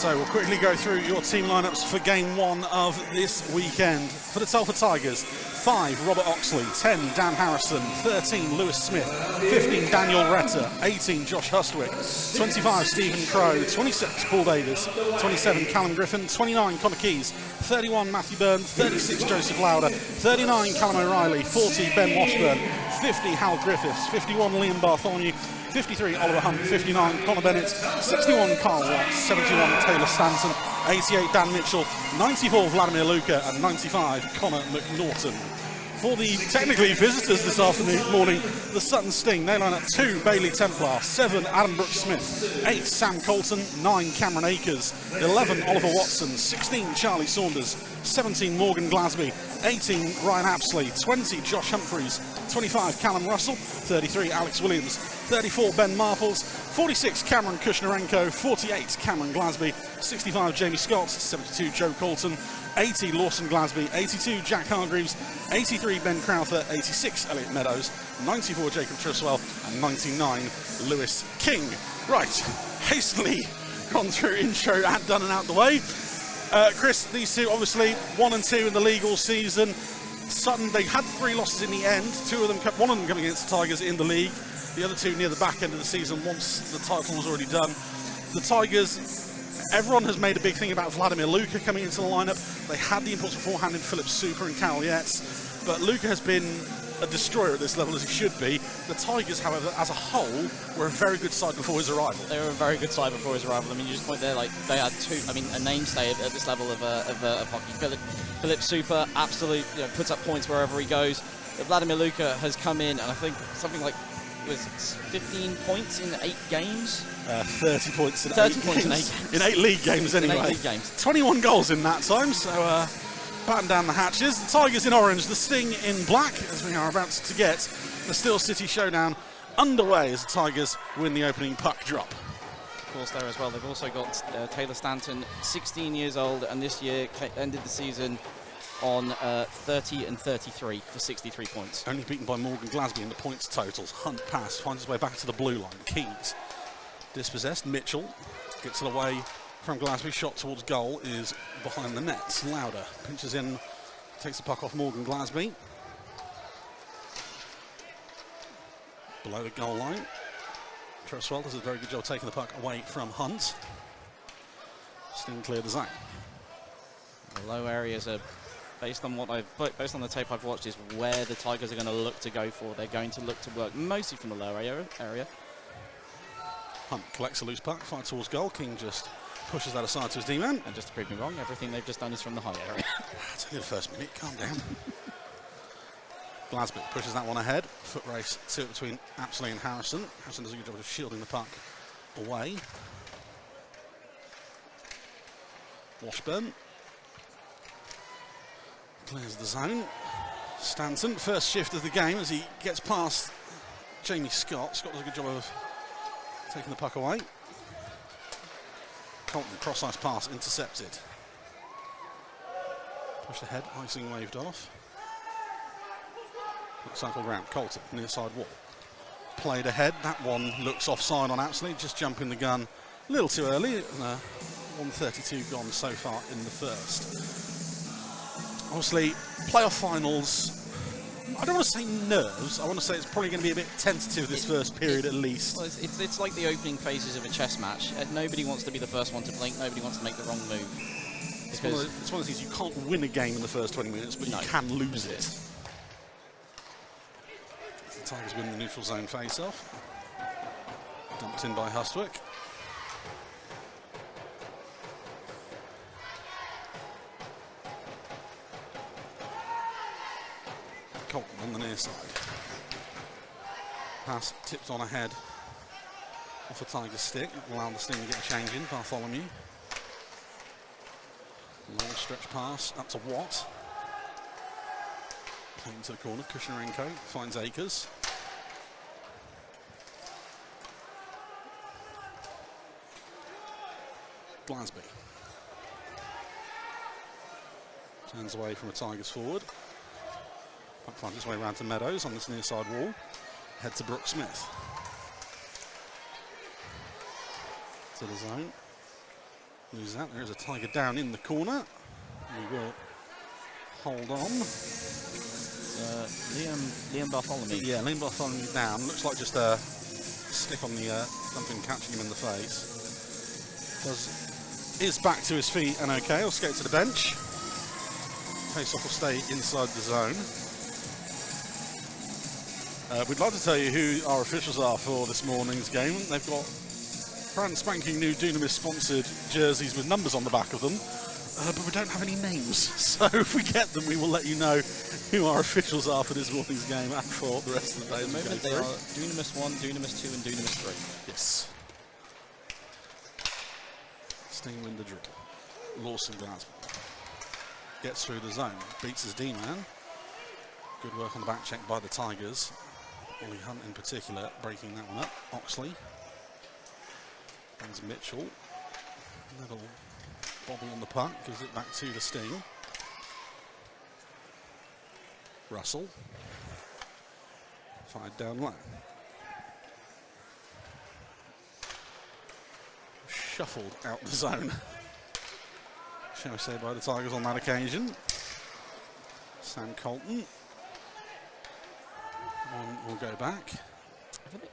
So we'll quickly go through your team lineups for game 1 of this weekend. For the Telford Tigers, 5, Robert Oxley, 10, Dan Harrison, 13, Lewis Smith, 15, Daniel Retter, 18, Josh Hustwick, 25, Stephen Crow, 26, Paul Davis, 27, Callum Griffin, 29, Connor Keys, 31, Matthew Byrne, 36, Joseph Lauder, 39, Callum O'Reilly, 40, Ben Washburn, 50, Hal Griffiths, 51, Liam Bartholomew, 53, Oliver Hunt, 59, Connor Bennett, 61, Carl Watts, 71, Taylor Stanton, 88, Dan Mitchell, 94, Vladimir Luca, and 95, Connor McNaughton. For the technically visitors this morning, the Sutton Sting, they line up 2, Bailey Templar, 7, Adam Brooks Smith, 8, Sam Colton, 9, Cameron Akers, 11, Oliver Watson, 16, Charlie Saunders, 17, Morgan Glasby, 18, Ryan Apsley, 20, Josh Humphreys, 25, Callum Russell, 33, Alex Williams, 34, Ben Marples, 46, Cameron Kushnarenko, 48, Cameron Glasby, 65, Jamie Scott, 72, Joe Colton, 80, Lawson Glasby, 82, Jack Hargreaves, 83, Ben Crowther, 86, Elliot Meadows, 94, Jacob Triswell, and 99, Lewis King. Right, hastily gone through intro and done and out the way. Chris, these two obviously 1 and 2 in the league all season. Sutton, they had 3 losses in the end. One of them coming against the Tigers in the league. The other 2 near the back end of the season once the title was already done. The Tigers, everyone has made a big thing about Vladimir Luca coming into the lineup. They had the imports beforehand in Philip Super and Carol Yates, but Luca has been a destroyer at this level, as he should be. The Tigers, however, as a whole, were a very good side before his arrival. They were a very good side before his arrival. I mean, you just point there, like, they had 2, I mean, a mainstay at this level of hockey. Philip Super absolutely, you know, puts up points wherever he goes. Vladimir Luca has come in, and I think something like, was 15 points in 8 games? 30 points in 30 8 points games. In 8 league games, anyway. In 8 league games. 21 goals in that time, so batten down the hatches. The Tigers in orange, the Sting in black, as we are about to get the Steel City Showdown underway as the Tigers win the opening puck drop. Of course, there as well. They've also got Taylor Stanton, 16 years old, and this year ended the season on 30 and 33 for 63 points. Only beaten by Morgan Glasby in the points totals. Hunt pass, finds his way back to the blue line. Keys dispossessed. Mitchell gets it away from Glasby. Shot towards goal is behind the net. Lauder pinches in, takes the puck off Morgan Glasby. Below the goal line. Treswell does a very good job taking the puck away from Hunt. Sting cleared the zone. The low areas are, based on the tape I've watched, is where the Tigers are going to look to go for. They're going to look to work mostly from the lower area. Hunt collects a loose puck, fights towards goal. King just pushes that aside to his D-man. And just to prove me wrong, everything they've just done is from the high area. It's only the first minute, calm down. Glasby pushes that one ahead. Foot race to it between Apsley and Harrison. Harrison does a good job of shielding the puck away. Washburn clears the zone. Stanton, first shift of the game as he gets past Jamie Scott. Scott does a good job of taking the puck away. Colton, cross-ice pass, intercepted. Pushed ahead, icing waved off. Cycled round, Colton, near side wall. Played ahead, that one looks offside on Apsley, just jumping the gun a little too early. 1:32 gone so far in the first. Obviously, playoff finals, I don't want to say nerves, I want to say it's probably going to be a bit tentative this first period at least. Well, it's like the opening phases of a chess match. Nobody wants to be the first one to blink, nobody wants to make the wrong move. It's one of those things, you can't win a game in the first 20 minutes, but you can lose it. The Tigers win the neutral zone face-off. Dumped in by Hustwick. Colton on the near side. Pass tipped on ahead off the Tigers stick. Allow the Sting to get a change in. Bartholomew. Long stretch pass up to Watt. Playing to the corner. Kushnarenko finds Akers. Glasby. Turns away from a Tigers forward. Puck finds its way around to Meadows on this near side wall. Head to Brooks Smith. To the zone. Loses that. There is a Tiger down in the corner. We will hold on. Liam Bartholomew. Yeah, Liam Bartholomew down. Looks like just a stick on the something catching him in the face. Is back to his feet and okay. He'll skate to the bench. Face-off will stay inside the zone. We'd like to tell you who our officials are for this morning's game. They've got brand spanking new Dunamis sponsored jerseys with numbers on the back of them, but we don't have any names. So if we get them, we will let you know who our officials are for this morning's game and for the rest of the day. At the moment, they are Dunamis 1, Dunamis 2, and Dunamis 3. Yes. Sting win the draw. Lawson Glasgow gets through the zone, beats his D-man. Good work on the back check by the Tigers. Ollie Hunt in particular breaking that one up. Oxley. Brings Mitchell. Little bobble on the puck, gives it back to the Sting. Russell. Fired down low. Shuffled out the zone, shall we say, by the Tigers on that occasion. Sam Colton. One will go back.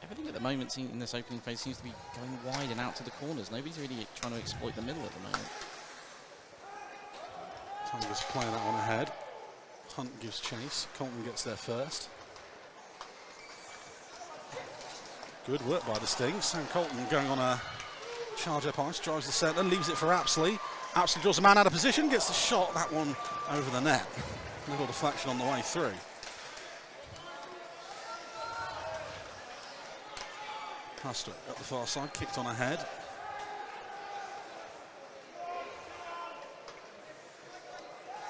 Everything at the moment in this opening phase seems to be going wide and out to the corners. Nobody's really trying to exploit the middle at the moment. Tigers playing that one ahead. Hunt gives chase. Colton gets there first. Good work by the Sting. Sam Colton going on a charge up ice, drives the centre, leaves it for Apsley. Apsley draws a man out of position, gets the shot, that one over the net. Little deflection on the way through. Pastor at the far side, kicked on ahead.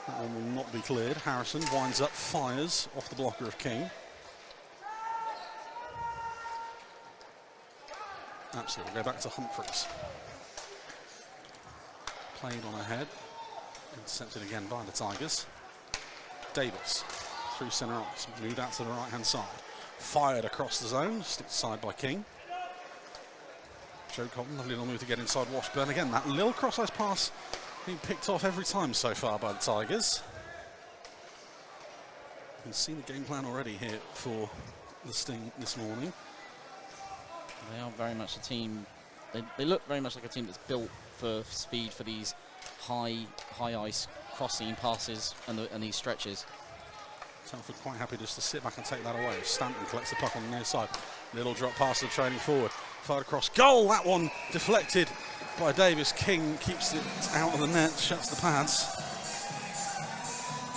That one will not be cleared. Harrison winds up, fires off the blocker of King. Absolutely, we'll go back to Humphreys. Played on ahead. Intercepted again by the Tigers. Davis through centre ice, moved out to the right hand side. Fired across the zone, sticked aside by King. Joe Cotton, lovely little move to get inside Washburn. Again, that little cross-ice pass being picked off every time so far by the Tigers. You can see the game plan already here for the Sting this morning. They are very much a team. They look very much like a team that's built for speed for these high ice crossing passes and these stretches. Telford quite happy just to sit back and take that away. Stanton collects the puck on the near side. Little drop pass to the trailing forward. Fired across goal. That one deflected by Davis. King keeps it out of the net, shuts the pads.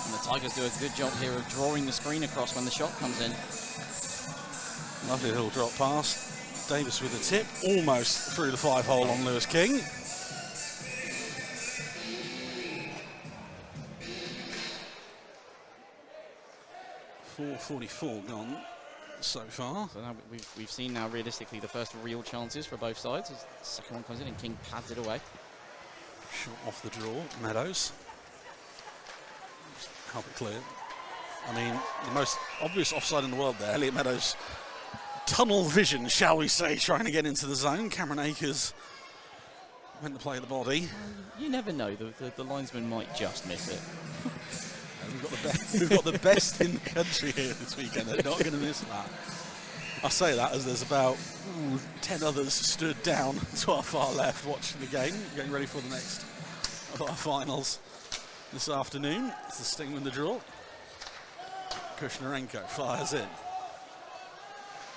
And the Tigers do a good job here of drawing the screen across when the shot comes in. Lovely little drop pass. Davis with a tip, almost through the 5-hole on Lewis King. .44 gone so far. So now we've seen now realistically the first real chances for both sides as the second one comes in and King pads it away. Shot off the draw, Meadows. Just help it clear. I mean, the most obvious offside in the world there. Elliot Meadows, tunnel vision, shall we say, trying to get into the zone. Cameron Akers went to play the body. You never know, the linesman might just miss it. We've got the best in the country here this weekend. They're not going to miss that. I say that as there's about 10 others stood down to our far left watching the game, getting ready for the next of our finals this afternoon. It's the Sting win the draw. Kushnarenko fires in.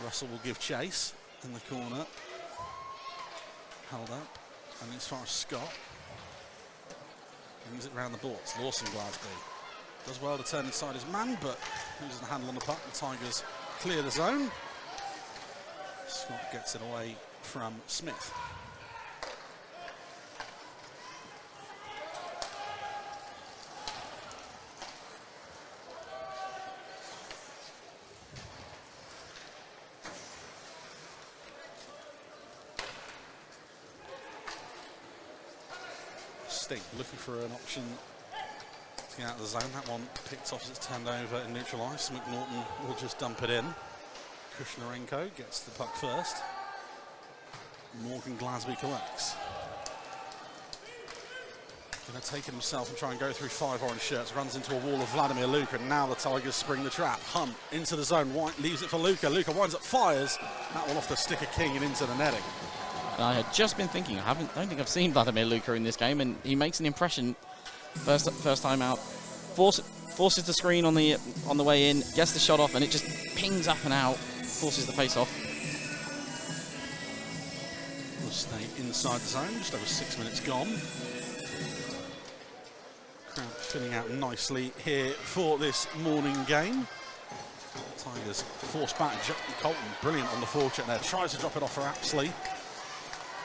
Russell will give chase in the corner. Held up. And as far as Scott. Brings it round the boards. Lawson Glasby does well to turn inside his man, but loses the handle on the puck. The Tigers clear the zone. Scott gets it away from Smith. Sting looking for an option to get out of the zone. That one picked off as it's turned over in neutral ice. McNaughton will just dump it in. Kushnarenko gets the puck first. Morgan Glasby collects. Going to take it himself and try and go through 5 orange shirts. Runs into a wall of Vladimir Luka. Now the Tigers spring the trap. Hunt into the zone. White leaves it for Luka. Luka winds up, fires. That one off the stick of King and into the netting. I had just been thinking, I don't think I've seen Vladimir Luka in this game, and he makes an impression first time out. Forces the screen on the way in, gets the shot off, and it just pings up and out. Forces the face off. We'll stay inside the zone. Just over 6 minutes gone. Crowd filling out nicely here for this morning game. Tigers force back. Colton, brilliant on the forecheck there. Tries to drop it off for Apsley.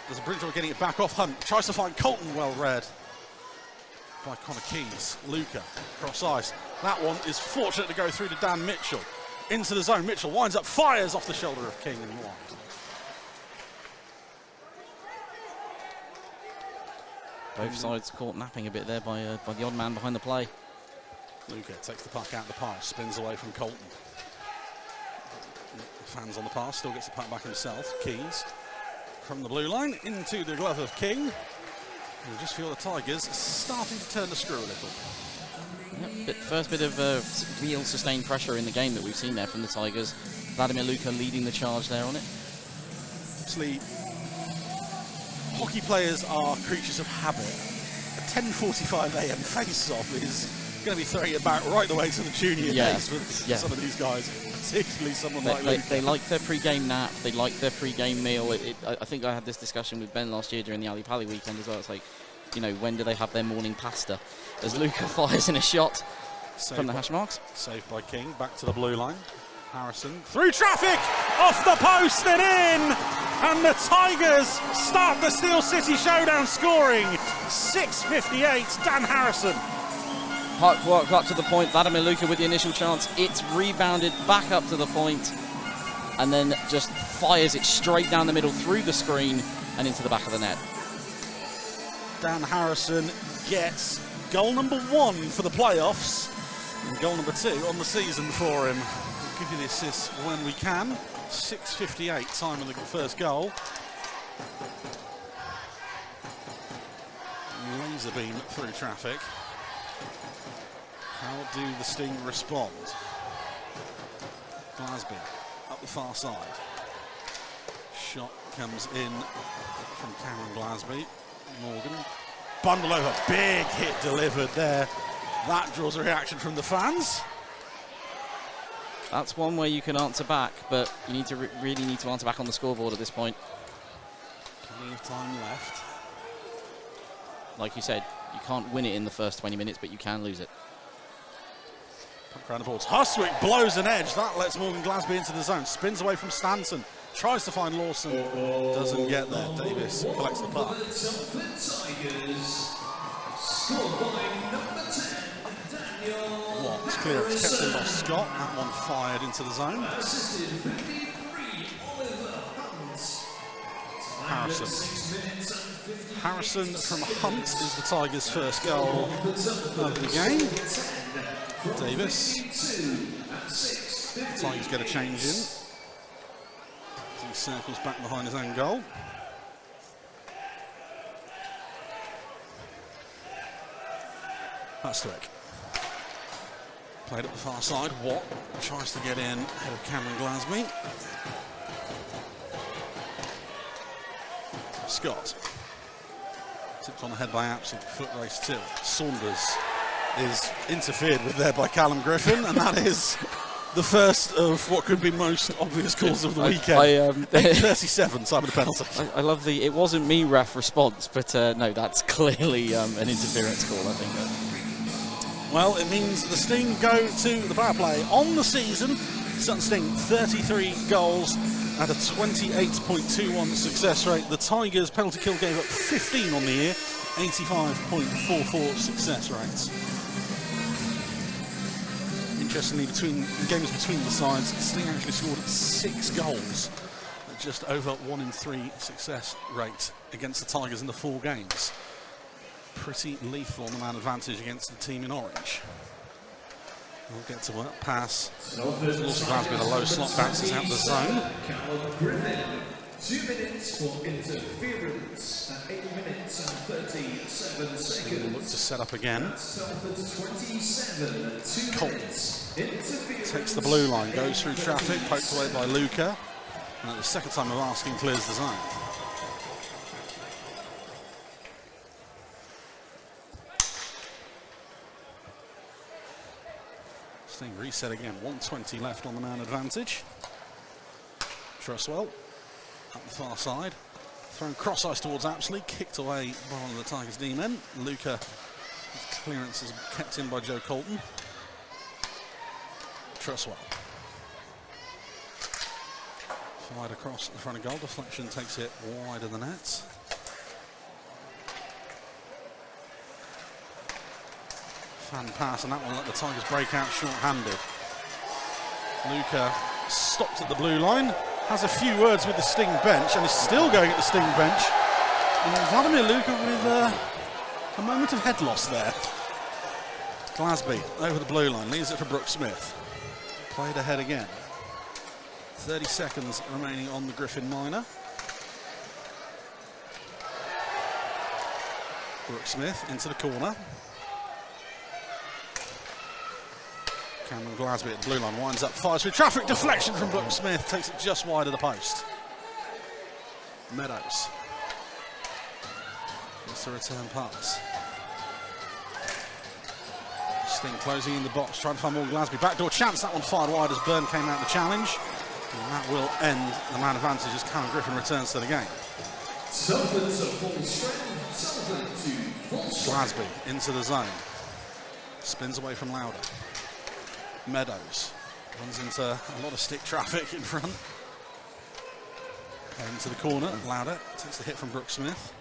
Does a brilliant job getting it back off. Hunt tries to find Colton, well read by Connor Keys. Luka, cross ice. That one is fortunate to go through to Dan Mitchell. Into the zone. Mitchell winds up, fires off the shoulder of King and wide. Both sides caught napping a bit there by the odd man behind the play. Luka takes the puck out the pass, spins away from Colton. Fans on the pass, still gets the puck back himself. Keys from the blue line into the glove of King. You just feel the Tigers starting to turn the screw a little. Yep, first bit of real sustained pressure in the game that we've seen there from the Tigers. Vladimir Luka leading the charge there on it. Obviously, hockey players are creatures of habit. A 10:45 a.m. face-off is going to be throwing it back right the way to the junior days for some of these guys, particularly someone like Luka. They like their pre-game nap, they like their pre-game meal. I think I had this discussion with Ben last year during the Ali Pali weekend as well. It's like, you know, when do they have their morning pasta? As Luka fires in a shot from the hash marks. Saved by King, back to the blue line. Harrison through traffic, off the post and in, and the Tigers start the Steel City Showdown scoring. 6:58, Dan Harrison. Puck worked up to the point, Vladimir Luka with the initial chance. It's rebounded back up to the point, and then just fires it straight down the middle through the screen and into the back of the net. Dan Harrison gets goal number 1 for the playoffs, and goal number 2 on the season for him. We'll give you the assists when we can. 6:58 time of the first goal. Laser beam through traffic. How do the Sting respond? Glasby up the far side. Shot comes in from Cameron Glasby. Morgan, bundle over, big hit delivered there. That draws a reaction from the fans. That's one way you can answer back, but you need to really need to answer back on the scoreboard at this point. Plenty of time left. Like you said, you can't win it in the first 20 minutes, but you can lose it. Puck around the boards. Hustwick blows an edge. That lets Morgan Glasby into the zone. Spins away from Stanton. Tries to find Lawson. Doesn't get there. Davis collects the puck. Watts clearance kept in by Scott. That one fired into the zone. Harrison from Hunt is the Tigers' first goal of the game. Davis. The Tigers get a change in. He circles back behind his own goal. Hustwick. Played up the far side. Watt tries to get in ahead of Cameron Glasby. Scott. Tipped on the head by Apsley. Foot race too. Saunders is interfered with there by Callum Griffin, and that is the first of what could be most obvious calls of the weekend. 37, time of the penalty. I love the "it wasn't me" ref response, but no, that's clearly an interference call, I think. Well, it means the Sting go to the power play. On the season, Sutton Sting 33 goals at a 28.21 success rate. The Tigers' penalty kill gave up 15 on the year, 85.44 success rates. Interestingly, between games between the sides, Sting actually scored 6 goals, at just over 1 in 3 success rate against the Tigers in the 4 games. Pretty lethal on the man advantage against the team in orange. We'll get to work. Pass. Also Glasby with a low slot, bounces out the zone. 2 minutes for interference at 8 minutes and 37 seconds. Look to set up again. Telford's 27, 2 Colton minutes. Interference. takes the blue line, goes through traffic, poked away by Luca. And the second time of asking, clears the zone. Sting reset again, 120 left on the man advantage. Trustwell up the far side, thrown cross ice towards Apsley, kicked away by one of the Tigers' D-men. Luca, his clearance is kept in by Joe Colton. Trustwell. Fired across the front of goal, deflection takes it wide of the net. Fan pass, and that one let the Tigers break out short-handed. Luca stopped at the blue line, has a few words with the Sting bench, and is still going at the Sting bench. And Vladimir Luca with a moment of head loss there. Glasby over the blue line, leaves it for Brooke Smith. Played ahead again. 30 seconds remaining on the Griffin minor. Brooke Smith into the corner. Cameron Glasby at the blue line, winds up, fires through traffic, deflection from Brooke Smith, takes it just wide of the post. Meadows. It's a return pass. Sting closing in the box, trying to find more Glasby. Backdoor chance, that one fired wide as Byrne came out the challenge. And that will end the man advantage as Cameron Griffin returns to the game. Telford to full strength. Telford to full strength. Glasby into the zone. Spins away from Lauder. Meadows runs into a lot of stick traffic in front. Into the corner, Lauder takes the hit from Brooke Smith.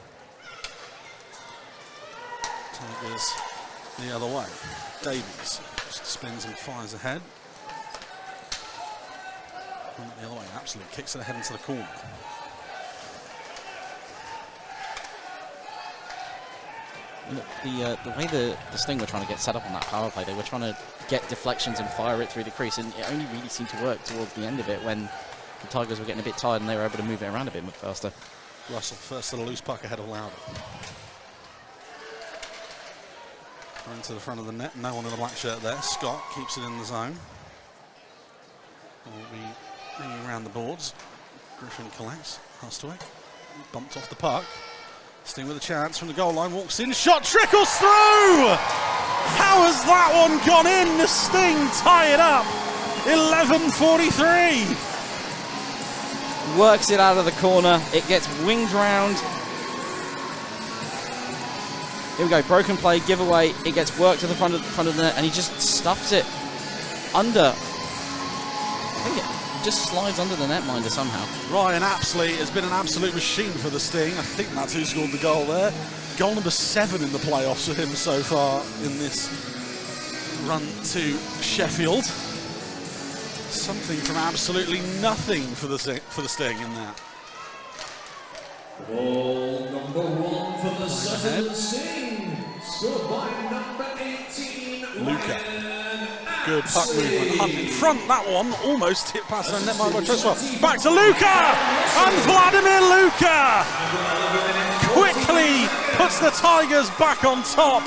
Tigers the other way. Davies just spins and fires ahead. And the other way, absolutely kicks it ahead into the corner. Look, the way the Sting were trying to get set up on that power play, they were trying to get deflections and fire it through the crease, and it only really seemed to work towards the end of it when the Tigers were getting a bit tired and they were able to move it around a bit faster. Russell first to the loose puck ahead of Lauder. Into the front of the net, no one in the black shirt there. Scott keeps it in the zone. Will be hanging around the boards. Griffin collects. Hustaway bumped off the puck. Sting with a chance from the goal line, walks in, shot trickles through! How has that one gone in? The Sting tie it up. 11:43. Works it out of the corner. It gets winged round. Here we go, broken play, giveaway. It gets worked to the front of the net, and he just stuffs it under. I think it just slides under the netminder somehow. Ryan Apsley has been an absolute machine for the Sting. I think that's who scored the goal there. Goal number 7 in the playoffs for him so far in this run to Sheffield. Something from absolutely nothing for the Sting in that. Ball number 1 for the Sutton Sting, scored by number 18, Luca. Good puck movement. Hunt in front, that one almost hit past the netminder by Trustwell. Back to Luca! And Vladimir Luca quickly puts the Tigers back on top.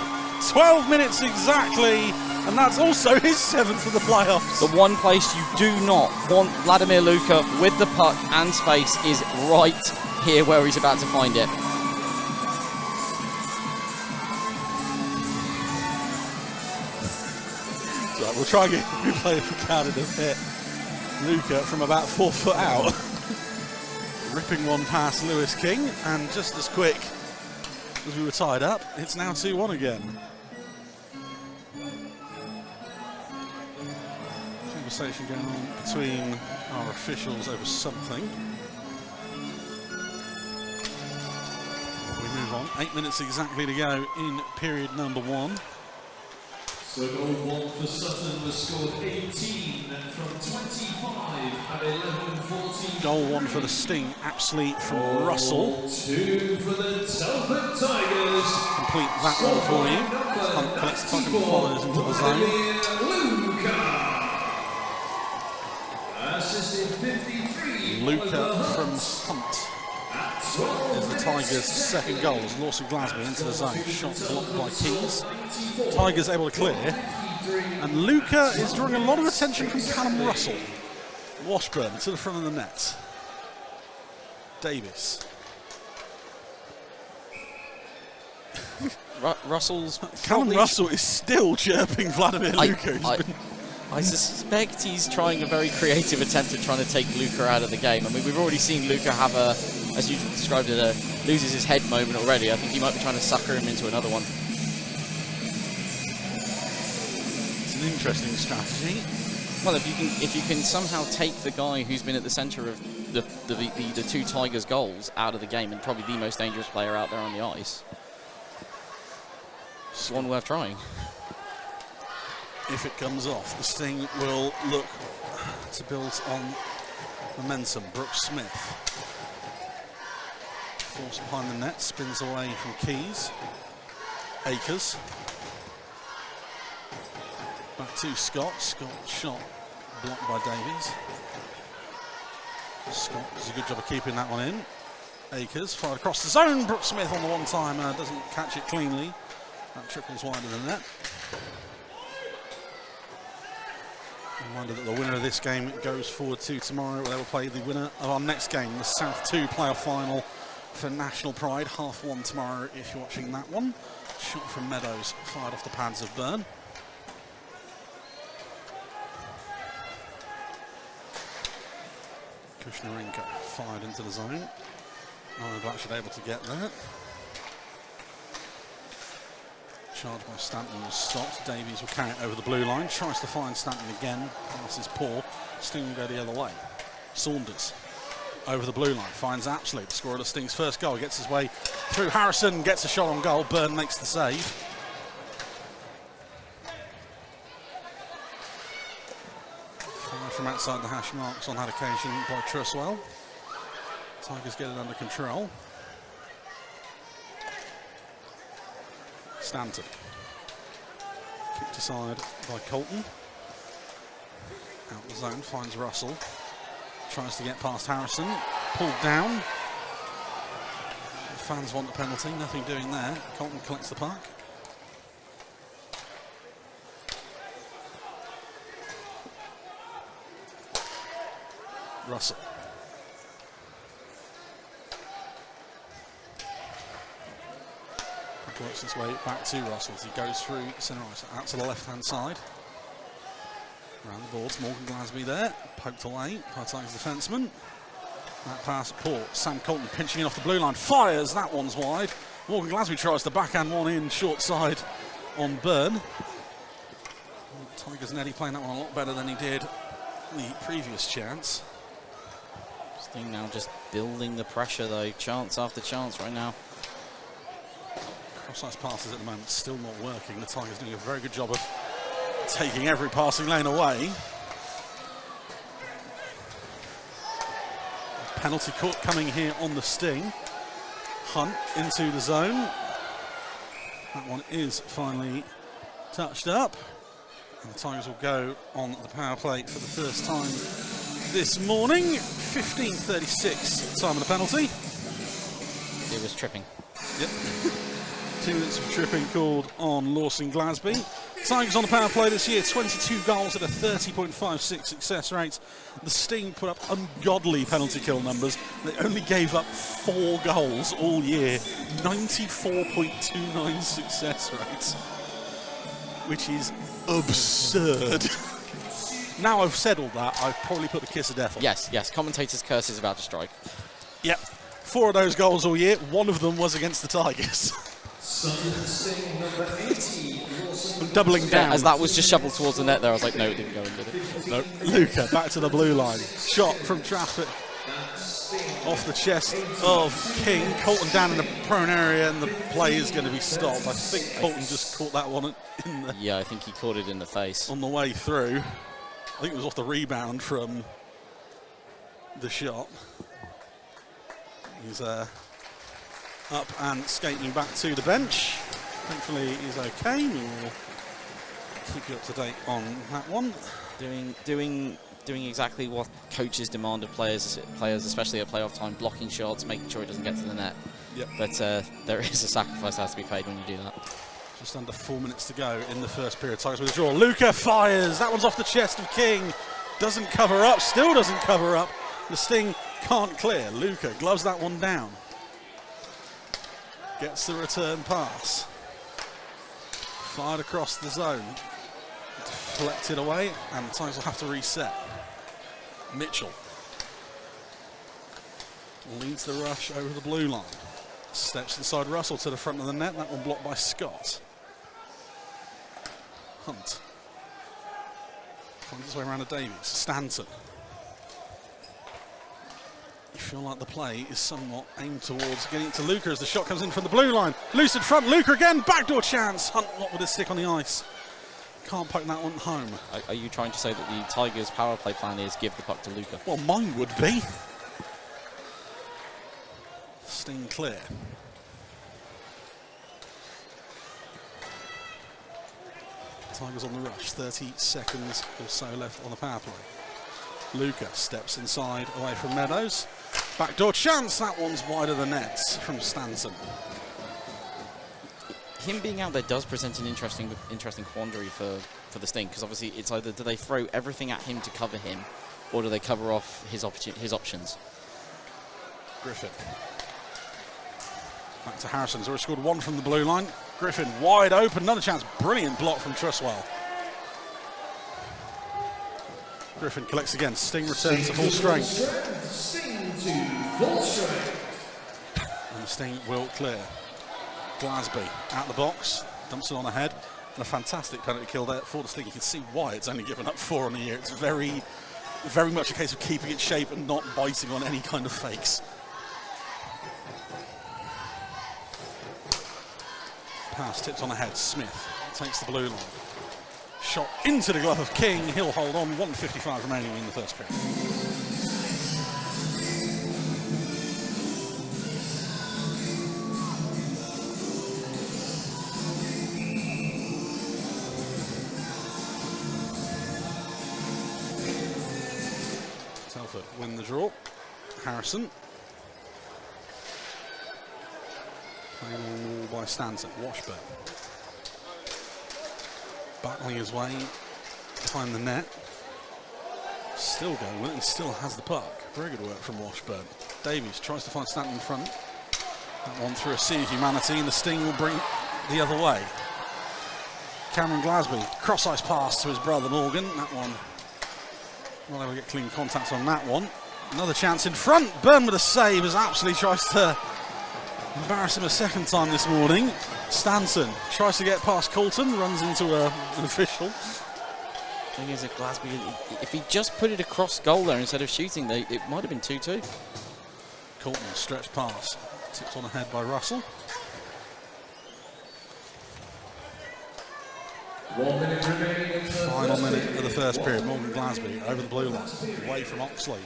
12 minutes exactly, and that's also his 7th of the playoffs. The one place you do not want Vladimir Luca with the puck and space is right here where he's about to find it. Right, we'll try and get replay if we can in a bit. Luca from about 4 foot out. Ripping one past Lewis King, and just as quick as we were tied up, it's now 2-1 again. Conversation going on between our officials over something. We move on. 8 minutes exactly to go in period number 1. So goal 1 for Sutton was scored 18 from 25 at 11:14. Goal 1 for the Sting, Apsley from Russell. 2 for the Telford Tigers. Complete that one for you. Hunt collects the puck and follows into the zone. Luca. Luca from Hunt is the Tigers' second goal. Lawson Glasby into the zone. Shot blocked by Keys. Tigers able to clear. And Luca is drawing a lot of attention from Callum Russell. Washburn to the front of the net. Davis. Callum Russell is still chirping Vladimir Luca. I suspect he's trying a very creative attempt at trying to take Luca out of the game. I mean, we've already seen Luca have a, as you described it, a loses his head moment already. I think he might be trying to sucker him into another one. It's an interesting strategy. Well, if you can somehow take the guy who's been at the centre of the two Tigers' goals out of the game, and probably the most dangerous player out there on the ice, it's one worth trying. If it comes off, the Sting will look to build on momentum. Brooks Smith. Force behind the net, spins away from Keys. Akers. Back to Scott. Scott shot blocked by Davies. Scott does a good job of keeping that one in. Akers fired across the zone. Brooks Smith on the one-timer, doesn't catch it cleanly. That triples wide of the net. Reminder that the winner of this game goes forward to tomorrow, where they will play the winner of our next game, the South 2 playoff final for National Pride. 1:30 tomorrow if you're watching that one. Shot from Meadows, fired off the pads of Byrne. Kushnarenko fired into the zone. Blackshire able to get there. Charge by Stanton was stopped. Davies will carry it over the blue line. Tries to find Stanton again. Pass is poor. Sting will go the other way. Saunders over the blue line. Finds Apsley, the scorer of Sting's first goal. Gets his way through Harrison. Gets a shot on goal. Byrne makes the save. Fired from outside the hash marks on that occasion by Truswell. Tigers get it under control. Stanton. Kicked aside by Colton. Out the zone, finds Russell. Tries to get past Harrison. Pulled down. The fans want the penalty, nothing doing there. Colton collects the puck. Russell. Works his way back to Russell as he goes through centre ice out to the left-hand side. Around the boards, Morgan Glasby there, poked away by Tigers defenceman. That pass poor. Sam Colton pinching in off the blue line, fires, that one's wide. Morgan Glasby tries to backhand one in, short side on Byrne. Tigers Neddy playing that one a lot better than he did the previous chance. Sting now just building the pressure though, chance after chance right now. Cross-ice passes at the moment still not working. The Tigers doing a very good job of taking every passing lane away. Penalty caught coming here on the Sting. Hunt into the zone. That one is finally touched up. And the Tigers will go on the power play for the first time this morning. 15:36 time of the penalty. It was tripping. Yep. 2 minutes of tripping called on Lawson Glasby. Tigers on the power play this year, 22 goals at a 30.56 success rate. The Sting put up ungodly penalty kill numbers. They only gave up 4 goals all year, 94.29 success rate, which is absurd. Now I've said all that, I've probably put the kiss of death on. Yes, commentator's curse is about to strike. Yep, 4 of those goals all year, 1 of them was against the Tigers. Sutton number 80. I'm doubling down. As that was just shoveled towards the net there, I was like, no, it didn't go in, did it? No. Luca back to the blue line. Shot from traffic off the chest of King. Colton down in the prone area, and the play is going to be stopped. I think Colton just caught that one in the... Yeah, I think he caught it in the face. On the way through. I think it was off the rebound from the shot. He's up and skating back to the bench. Thankfully he's okay. We will keep you up to date on that one. Doing exactly what coaches demand of players, especially at playoff time, blocking shots, making sure it doesn't get to the net. Yep. But there is a sacrifice that has to be paid when you do that. Just under 4 minutes to go in the first period. Tigers with a draw. Luca fires. That one's off the chest of King. Doesn't cover up. Still doesn't cover up. The Sting can't clear. Luca gloves that one down. Gets the return pass. Fired across the zone. Deflected away, and the Tigers will have to reset. Mitchell leads the rush over the blue line. Steps inside Russell to the front of the net. That one blocked by Scott. Hunt finds his way around to Davies. Stanton. You feel like the play is somewhat aimed towards getting it to Luca as the shot comes in from the blue line. Loose in front, Luca again, backdoor chance. Hunt not with his stick on the ice. Can't poke that one home. Are you trying to say that the Tigers' power play plan is give the puck to Luca? Well, mine would be. Sting clear. Tigers on the rush, 30 seconds or so left on the power play. Luca steps inside away from Meadows. Backdoor chance, that one's wide of the net from Stanton. Him being out there does present an interesting quandary for the Sting, because obviously it's either do they throw everything at him to cover him, or do they cover off his options? Griffin. Back to Harrison, he's already scored one from the blue line. Griffin wide open, another chance, brilliant block from Truswell. Griffin collects again, Sting returns to full strength. Sting to full strength. And Sting will clear. Glasby out the box, dumps it on ahead, and a fantastic penalty kill there for the Sting. You can see why it's only given up 4 on the year. It's very, very much a case of keeping its shape and not biting on any kind of fakes. Pass tipped on ahead, Smith takes the blue line. Shot into the glove of King, he'll hold on, 1:55 remaining in the first period. Telford win the draw. Harrison. Played on wall by Stanton. Washburn. Battling his way behind the net. Still going with it and still has the puck. Very good work from Washburn. Davies tries to find Stanton in front. That one through a sea of humanity, and the Sting will bring the other way. Cameron Glasby, cross-ice pass to his brother Morgan. That one, not able to get clean contact on that one. Another chance in front. Byrne with a save as Apsley tries to embarrass him a second time this morning. Stanton tries to get past Colton, runs into an official. Thing is, if Glasby, if he just put it across goal there instead of shooting, it might have been 2-2. Colton stretch pass, tipped on ahead by Russell. 1 minute remaining. Final minute of the first period. Morgan Glasby over the blue line, away from Oxley.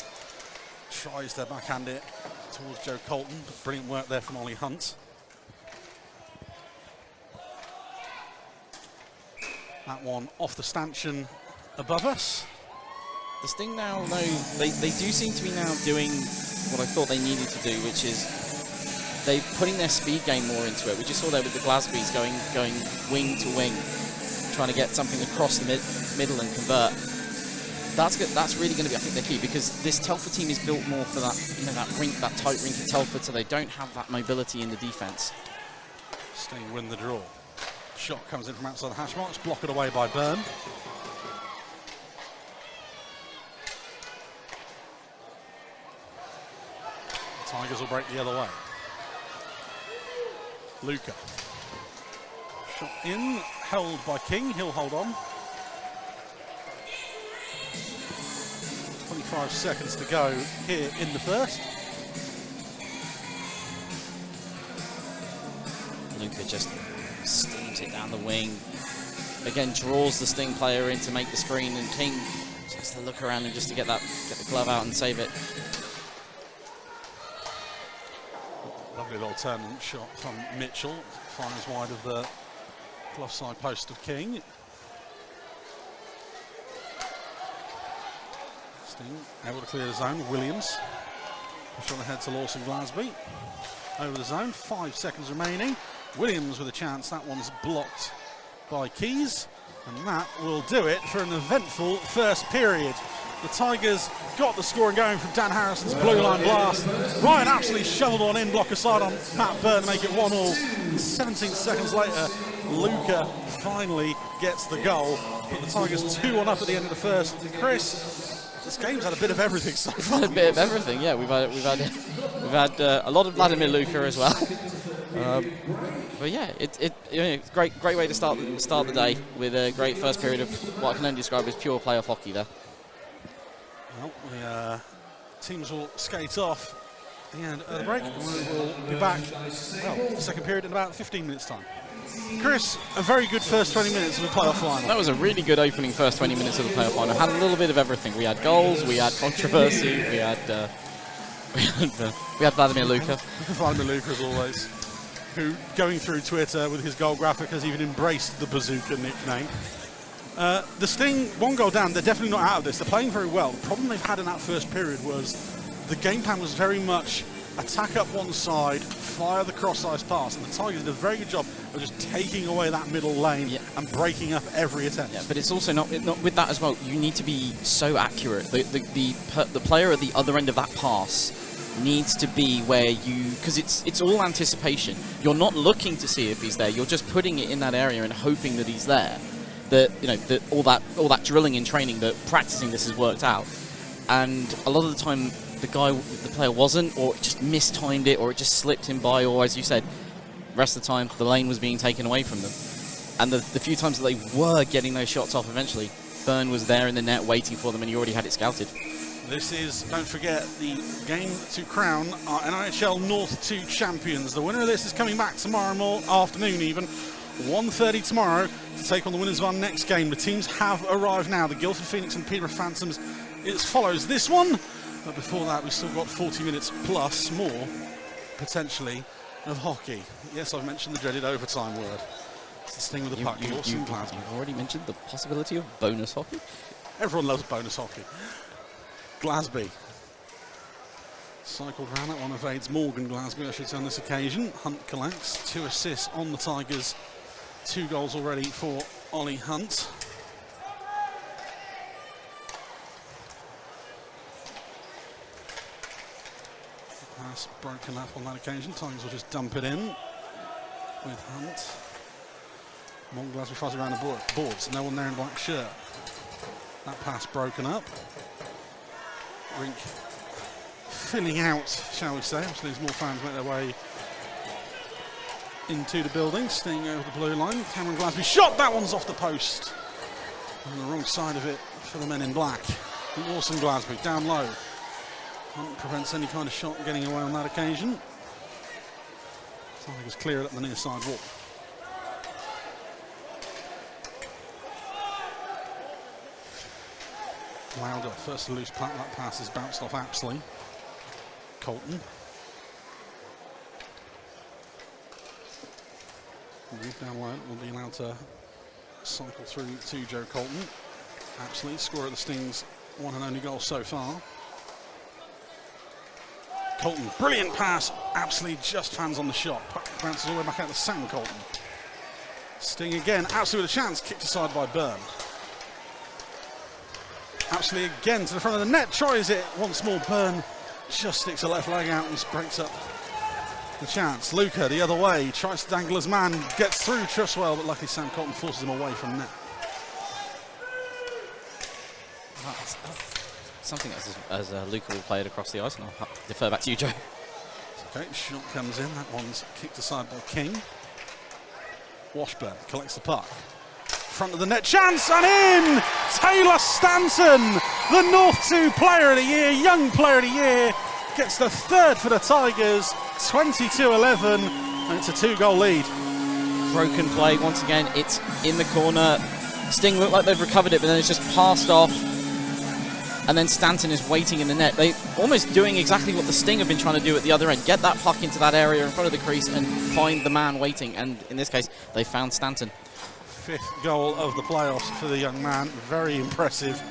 Tries to backhand it towards Joe Colton. Brilliant work there from Ollie Hunt. That one off the stanchion above us. The Sting now, though, they do seem to be now doing what I thought they needed to do, which is they're putting their speed game more into it. We just saw there with the Glasbys going wing to wing, trying to get something across the middle and convert. That's really going to be, I think, the key, because this Telford team is built more for that, that tight rink at Telford, so they don't have that mobility in the defence. Sting win the draw. Shot comes in from outside the hash marks, blocked away by Byrne. The Tigers will break the other way. Luca. Shot in, held by King, he'll hold on. 25 seconds to go here in the first. Luca just steams it down the wing. Again, draws the Sting player in to make the screen, and King just to look around and just to get the glove out and save it. Lovely little turn shot from Mitchell. Finds wide of the glove side post of King. Sting able to clear the zone. Williams push on ahead to Lawson Glasby. Over the zone, 5 seconds remaining. Williams with a chance. That one's blocked by Keys. And that will do it for an eventful first period. The Tigers got the scoring going from Dan Harrison's blue line blast. Ryan absolutely shoveled one in, block aside on Matt Byrne to make it 1-1. 17 seconds later, Luca finally gets the goal. But the Tigers 2-1 up at the end of the first. Chris, this game's had a bit of everything so far. A bit of everything, yeah. We've had a lot of Vladimir Luka as well. But yeah, it's great way to start the day with a great first period of what I can only describe as pure playoff hockey there. Well, the teams will skate off at the end of the break. We will be back, well, second period in about 15 minutes' time. Chris, a very good first 20 minutes of the playoff final. That was a really good opening first 20 minutes of the playoff final. Had a little bit of everything. We had goals, we had controversy, we had Vladimir Luka. Vladimir Luka, as always, who, going through Twitter with his goal graphic, has even embraced the bazooka nickname. The Sting, 1 goal down, they're definitely not out of this. They're playing very well. The problem they've had in that first period was the game plan was very much attack up one side, fire the cross-ice pass, and the Tigers did a very good job of just taking away that middle lane and breaking up every attempt. Yeah, but it's also not with that as well. You need to be so accurate. The player at the other end of that pass needs to be where because it's all anticipation. You're not looking to see if he's there. You're just putting it in that area and hoping that he's there. That all that drilling and training, that practicing this has worked out, and a lot of the time the player wasn't, or just mistimed it, or it just slipped him by, or as you said, the rest of the time the lane was being taken away from them. And the few times that they were getting those shots off, eventually Byrne was there in the net waiting for them, and he already had it scouted. This is, don't forget, the game to crown our NIHL North 2 champions. The winner of this is coming back tomorrow afternoon even. 1:30 tomorrow to take on the winners of our next game. The teams have arrived now. The Guildford Phoenix and Peterborough Phantoms. It follows this one, but before that we've still got 40 minutes plus more, potentially, of hockey. Yes, I've mentioned the dreaded overtime word. It's the Sting with the puck. You've already mentioned the possibility of bonus hockey? Everyone loves bonus hockey. Glasby. Cycled round, that one evades Morgan Glasby, I should say, on this occasion. Hunt collects, 2 assists on the Tigers. 2 goals already for Ollie Hunt. Pass broken up on that occasion. Tigers will just dump it in with Hunt. Morgan Glasby flies around the boards. No one there in black shirt. That pass broken up. Rink filling out, shall we say. Obviously, as more fans make their way into the building. Sting over the blue line. Cameron Glasby shot. That one's off the post. On the wrong side of it for the men in black. Lawson Glasby down low. Hunt prevents any kind of shot getting away on that occasion. Tigers clear it up the near side wall. Lauder, first to loose puck. That pass is bounced off Apsley. Colton. Move down low, will be allowed to cycle through to Joe Colton. Apsley, scorer of the Sting's one and only goal so far. Colton, brilliant pass. Apsley just fans on the shot. Puck bounces all the way back out to Sam Colton. Sting again, Apsley with a chance, kicked aside by Byrne. Apsley again to the front of the net, tries it once more. Byrne just sticks a left leg out and breaks up the chance. Luca the other way, tries to dangle his man, gets through Truswell, but luckily Sam Colton forces him away from net. Something as Luca will play it across the ice, and I'll defer back to you, Joe. Okay, shot comes in, that one's kicked aside by King. Washburn collects the puck. Front of the net, chance, and in! Taylor Stanton, the North 2 Player of the Year, Young Player of the Year, gets the 3rd for the Tigers, 22-11, and it's a 2-goal lead. Broken play, once again, it's in the corner. Sting look like they've recovered it, but then it's just passed off. And then Stanton is waiting in the net. They almost doing exactly what the Sting have been trying to do at the other end. Get that puck into that area in front of the crease and find the man waiting. And in this case, they found Stanton. 5th goal of the playoffs for the young man. Very impressive.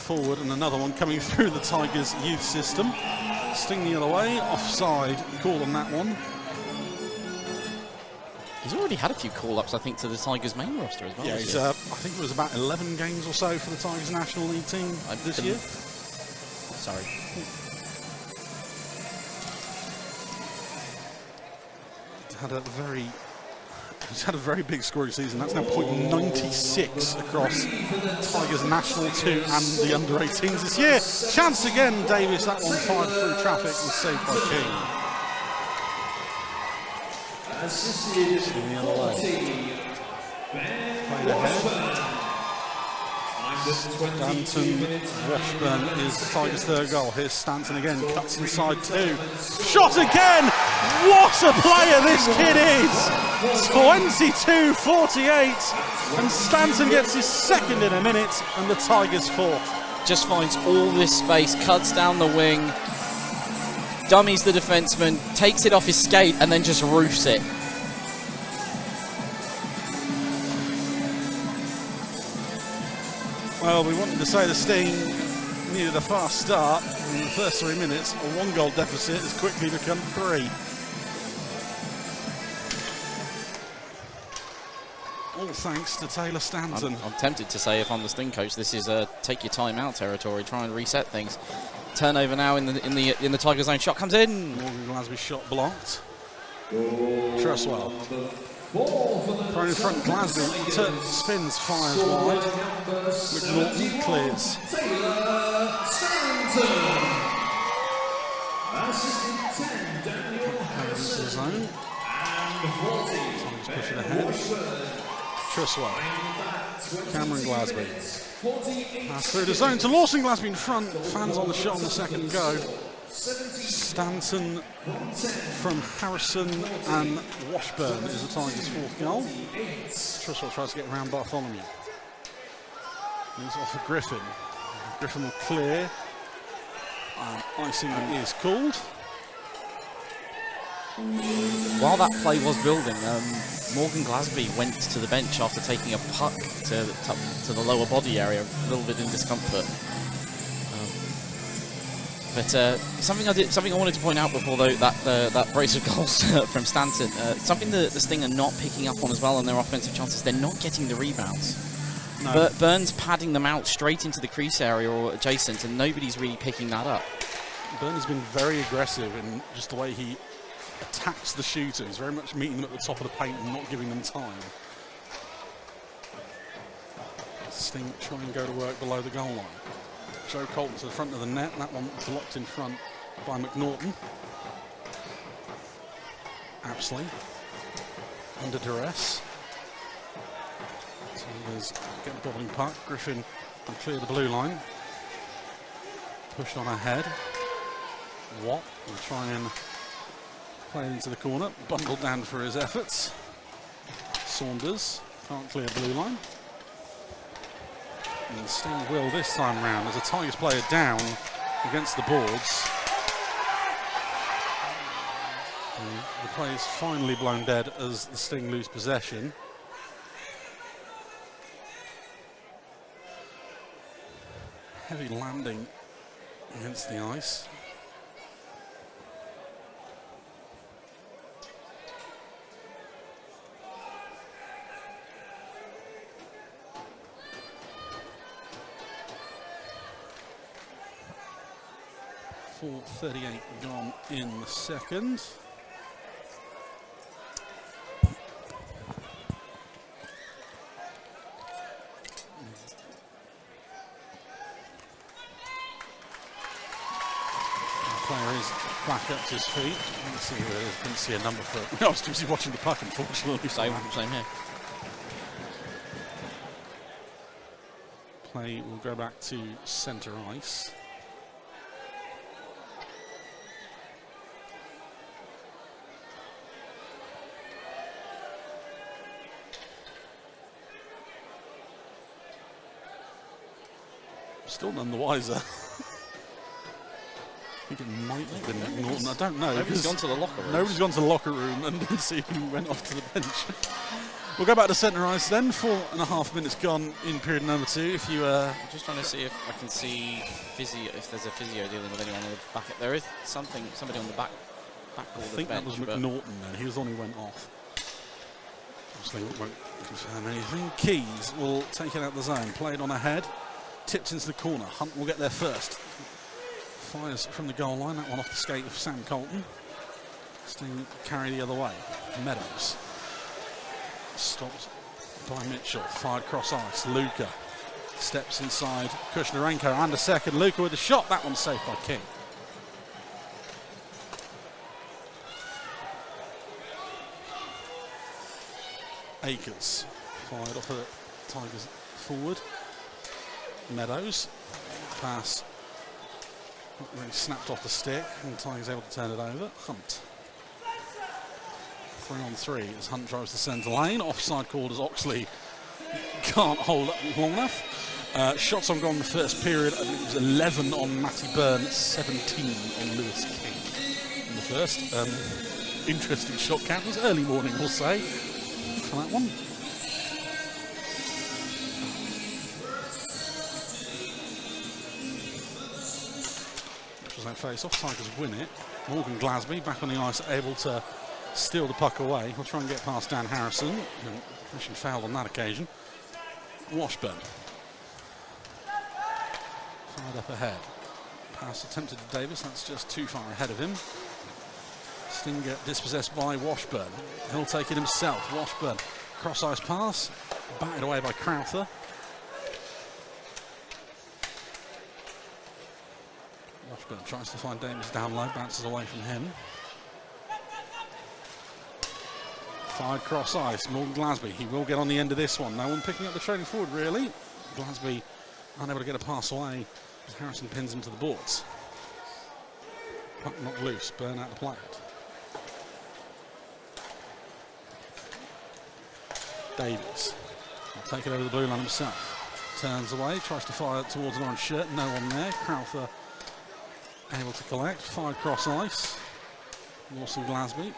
forward, and another one coming through the Tigers youth system. Sting the other way, offside call on that one. He's already had a few call-ups, I think, to the Tigers main roster as well. Yeah, he's, I think it was about 11 games or so for the Tigers National League team this year. Sorry. He's had a very big scoring season. That's now point 96 across Tigers National 2 and the under-18s this year. Chance again, Davis. That one fired through traffic and saved by King. Assisted the other way. Played ahead. Stanton, Washburn is the Tigers' third goal. Here's Stanton again, cuts inside two. Shot again! What a player this kid is! 22-48, and Stanton gets his second in a minute, and the Tigers' fourth. Just finds all this space, cuts down the wing, dummies the defenseman, takes it off his skate, and then just roofs it. Well, we wanted to say the Sting needed a fast start. In the first 3 minutes, a one-goal deficit has quickly become 3. All thanks to Taylor Stanton. I'm tempted to say, if I'm the Sting coach, this is take your time out territory, try and reset things. Turnover now in the Tigers' zone. Shot comes in. Morgan Glasby shot blocked. Tresswell. Thrown in front, Glasby spins, fires wide. McNaughton clears. Into the zone. Tigers push it ahead. Tresswell. Cameron Glasby. Pass through the zone to Lawson. Glasby in front. Fans on the shot on the second go. Stanton from Harrison and Washburn is the Tigers' fourth goal. Tresswell tries to get around Bartholomew. He's off for Griffin. Griffin will clear. Icing is called. While that play was building, Morgan Glasby went to the bench after taking a puck to the lower body area, a little bit in discomfort. But something I wanted to point out before that brace of goals from Stanton, something the Sting are not picking up on as well on their offensive chances. They're not getting the rebounds. No. Burns padding them out straight into the crease area or adjacent, and nobody's really picking that up. Burns has been very aggressive in just the way he attacks the shooter. He's very much meeting them at the top of the paint and not giving them time. Sting try and go to work below the goal line. Joe Colton to the front of the net. That one blocked in front by McNaughton. Apsley under duress. Tigers get the bobbling puck. Griffin can clear the blue line. Pushed on ahead. Watt will try and play it into the corner. Bundled down for his efforts. Saunders can't clear blue line. And Sting will this time round as a Tigers player down against the boards. And the play is finally blown dead as the Sting lose possession. Heavy landing against the ice. .38 gone in the second. The player is back up to his feet. Let's see who it is. Didn't see a number for it. I was too busy watching the puck, unfortunately. Same here. Play will go back to centre ice. Still none the wiser. I think it might have been McNaughton. I don't know. Nobody's gone to the locker room. Nobody's gone to the locker room and didn't see who went off to the bench. We'll go back to centre ice then. 4.5 minutes gone in period number 2. If you I'm just trying to see if I can see physio, if there's a physio dealing with anyone on the back. There is somebody on the back I of the think bench. that was McNaughton then. He was the one who went off. Obviously won't confirm anything. Keys will take it out of the zone. Played on ahead. Tipped into the corner. Hunt will get there first. Fires from the goal line. That one off the skate of Sam Colton. Sting carry the other way. Meadows. Stopped by Mitchell. Fired cross ice. Luca steps inside Kushnarenko and a second. Luca with the shot. That one's saved by King. Akers fired off the Tigers forward. Meadows. Pass. Not really snapped off the stick and the Tigers able to turn it over. Hunt. 3-on-3 as Hunt drives the centre lane. Offside called as Oxley can't hold up long enough. Shots on goal in the first period. I think it was 11 on Matty Byrne, 17 on Lewis King in the first. Interesting shot count. It was early morning, we'll say, for that one. Which was that face off. Tigers win it. Morgan Glasby back on the ice, able to steal the puck away. We'll try and get past Dan Harrison. Mission fouled on that occasion. Washburn. Fired up ahead. Pass attempted to Davis. That's just too far ahead of him. Stinger dispossessed by Washburn. He'll take it himself. Washburn. Cross ice pass. Batted away by Crowther. Washburn tries to find Davis down low. Bounces away from him. Fired cross ice. Morgan Glasby. He will get on the end of this one. No one picking up the trailing forward, really. Glasby unable to get a pass away as Harrison pins him to the boards. Puck not loose. Burn out to play it. Davies will take it over the blue line himself. Turns away. Tries to fire towards an orange shirt. No one there. Crowther able to collect. Fired cross ice. Lawson Glasby.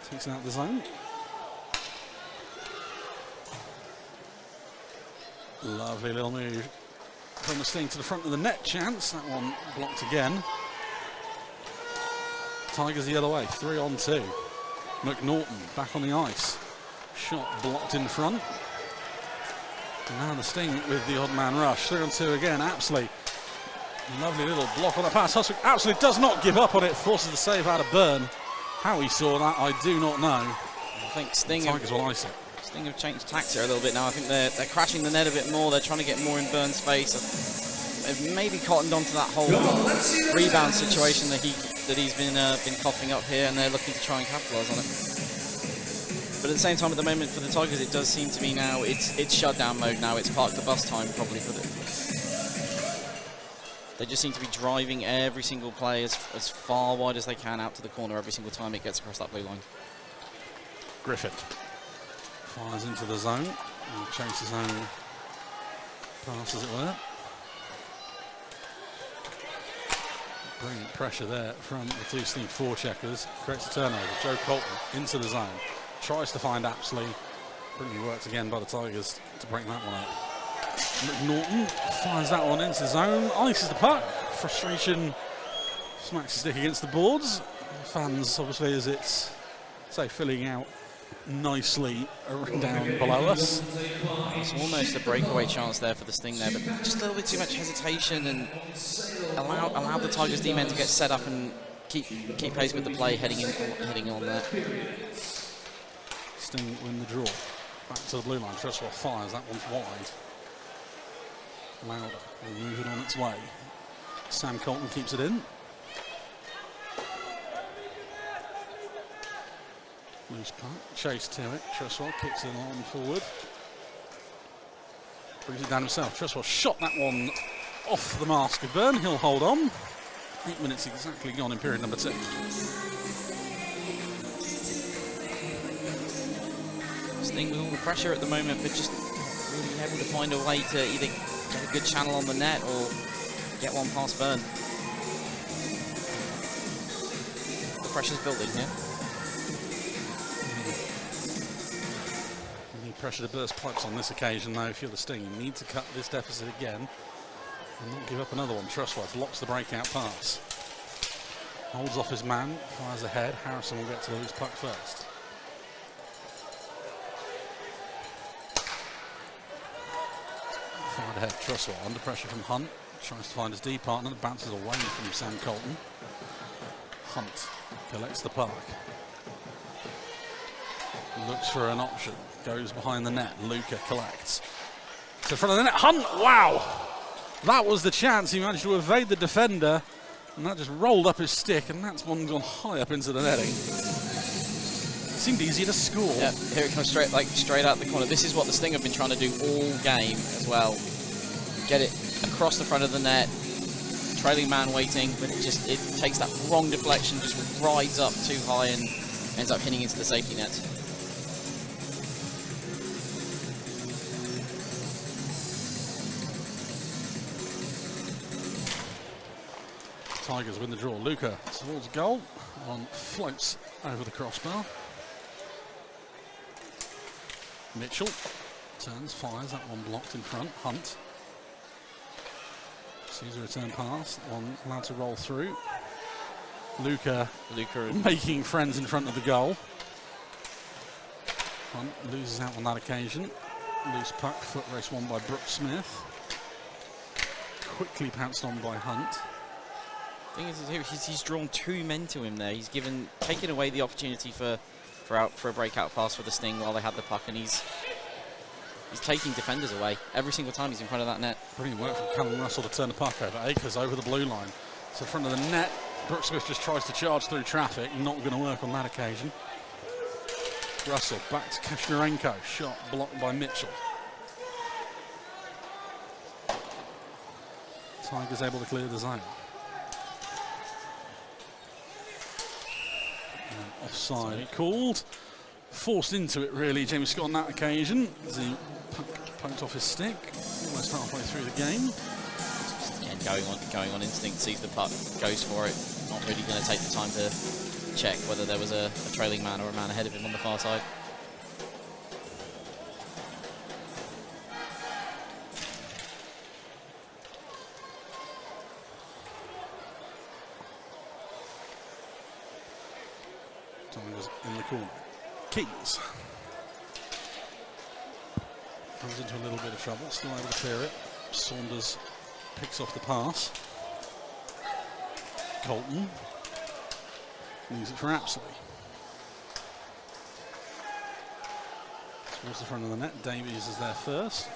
Takes it out of the zone. Lovely little move from the Sting to the front of the net chance. That one blocked again. Tigers the other way. 3-on-2. McNaughton back on the ice. Shot blocked in front. And now the Sting with the odd man rush. 3-on-2 again. Apsley. Lovely little block on the pass. Huswick absolutely does not give up on it. Forces the save out of Byrne. How he saw that, I do not know. I think Sting Tigers will ice it. Sting have changed tactics here a little bit now. I think they're crashing the net a bit more. They're trying to get more in Byrne's face. They've maybe cottoned onto that whole rebound situation that he's been coughing up here, and they're looking to try and capitalise on it. But at the same time, at the moment for the Tigers, it does seem to be now it's shutdown mode now. It's park the bus time probably for the. They just seem to be driving every single play as far wide as they can out to the corner every single time it gets across that blue line. Griffin fires into the zone and chases his own pass, as it were. Brilliant pressure there from the two Sting forecheckers. Creates a turnover. Joe Colton into the zone. Tries to find Apsley. Brilliantly worked again by the Tigers to break that one up. McNaughton finds that one into the zone. Ices the puck. Frustration smacks the stick against the boards. Fans, obviously, as it's, say, filling out nicely down below us. It's almost a breakaway chance there for the Sting there, but just a little bit too much hesitation and allow the Tigers D-men to get set up and keep pace with the play heading on there. Sting win the draw. Back to the blue line. Tresswell fires. That one's wide. Lauder will move it on its way. Sam Colton keeps it in. Loose puck. Chase to it. Tresswell kicks it on forward. Brings it down himself. Tresswell shot that one off the mask of Byrne. He'll hold on. 8 minutes exactly gone in period number 2. Sting with all the pressure at the moment, but just really able to find a way to either get a good channel on the net or get one past Byrne. The pressure's building here. pressure to burst pipes on this occasion, though. If you're the Sting, you need to cut this deficit again and not give up another one. Trusswell blocks the breakout pass. Holds off his man, fires ahead. Harrison will get to the loose puck first. Fired ahead, Trusswell under pressure from Hunt. Tries to find his D partner, that bounces away from Sam Colton. Hunt collects the puck. Looks for an option, goes behind the net. Luca collects. To front of the net, Hunt, wow! That was the chance. He managed to evade the defender, and that just rolled up his stick, and that's one gone high up into the netting. Seemed easy to score. Yeah, here it comes straight out the corner. This is what the Sting have been trying to do all game as well. Get it across the front of the net. Trailing man waiting, but it takes that wrong deflection, just rides up too high and ends up hitting into the safety net. Tigers win the draw. Luca towards goal. One floats over the crossbar. Mitchell turns, fires. That one blocked in front. Hunt sees a return pass. One allowed to roll through. Luca making friends in front of the goal. Hunt loses out on that occasion. Loose puck, foot race won by Brooke Smith. Quickly pounced on by Hunt. Thing is, he's drawn two men to him there. He's taken away the opportunity for a breakout pass for the Sting while they had the puck, and he's taking defenders away every single time he's in front of that net. Brilliant work from Callum Russell to turn the puck over. Akers over the blue line. So in front of the net, Brooke Smith just tries to charge through traffic. Not going to work on that occasion. Russell back to Kashnarenko. Shot blocked by Mitchell. Tigers able to clear the zone. And offside called. Forced into it, really, James Scott on that occasion. As he poked off his stick, almost halfway through the game. Again, going on instinct, sees the puck, goes for it. Not really going to take the time to check whether there was a trailing man or a man ahead of him on the far side. Tigers in the corner. Keys comes into a little bit of trouble, still able to clear it. Saunders picks off the pass. Colton leaves it for Apsley. Towards the front of the net, Davies is there first.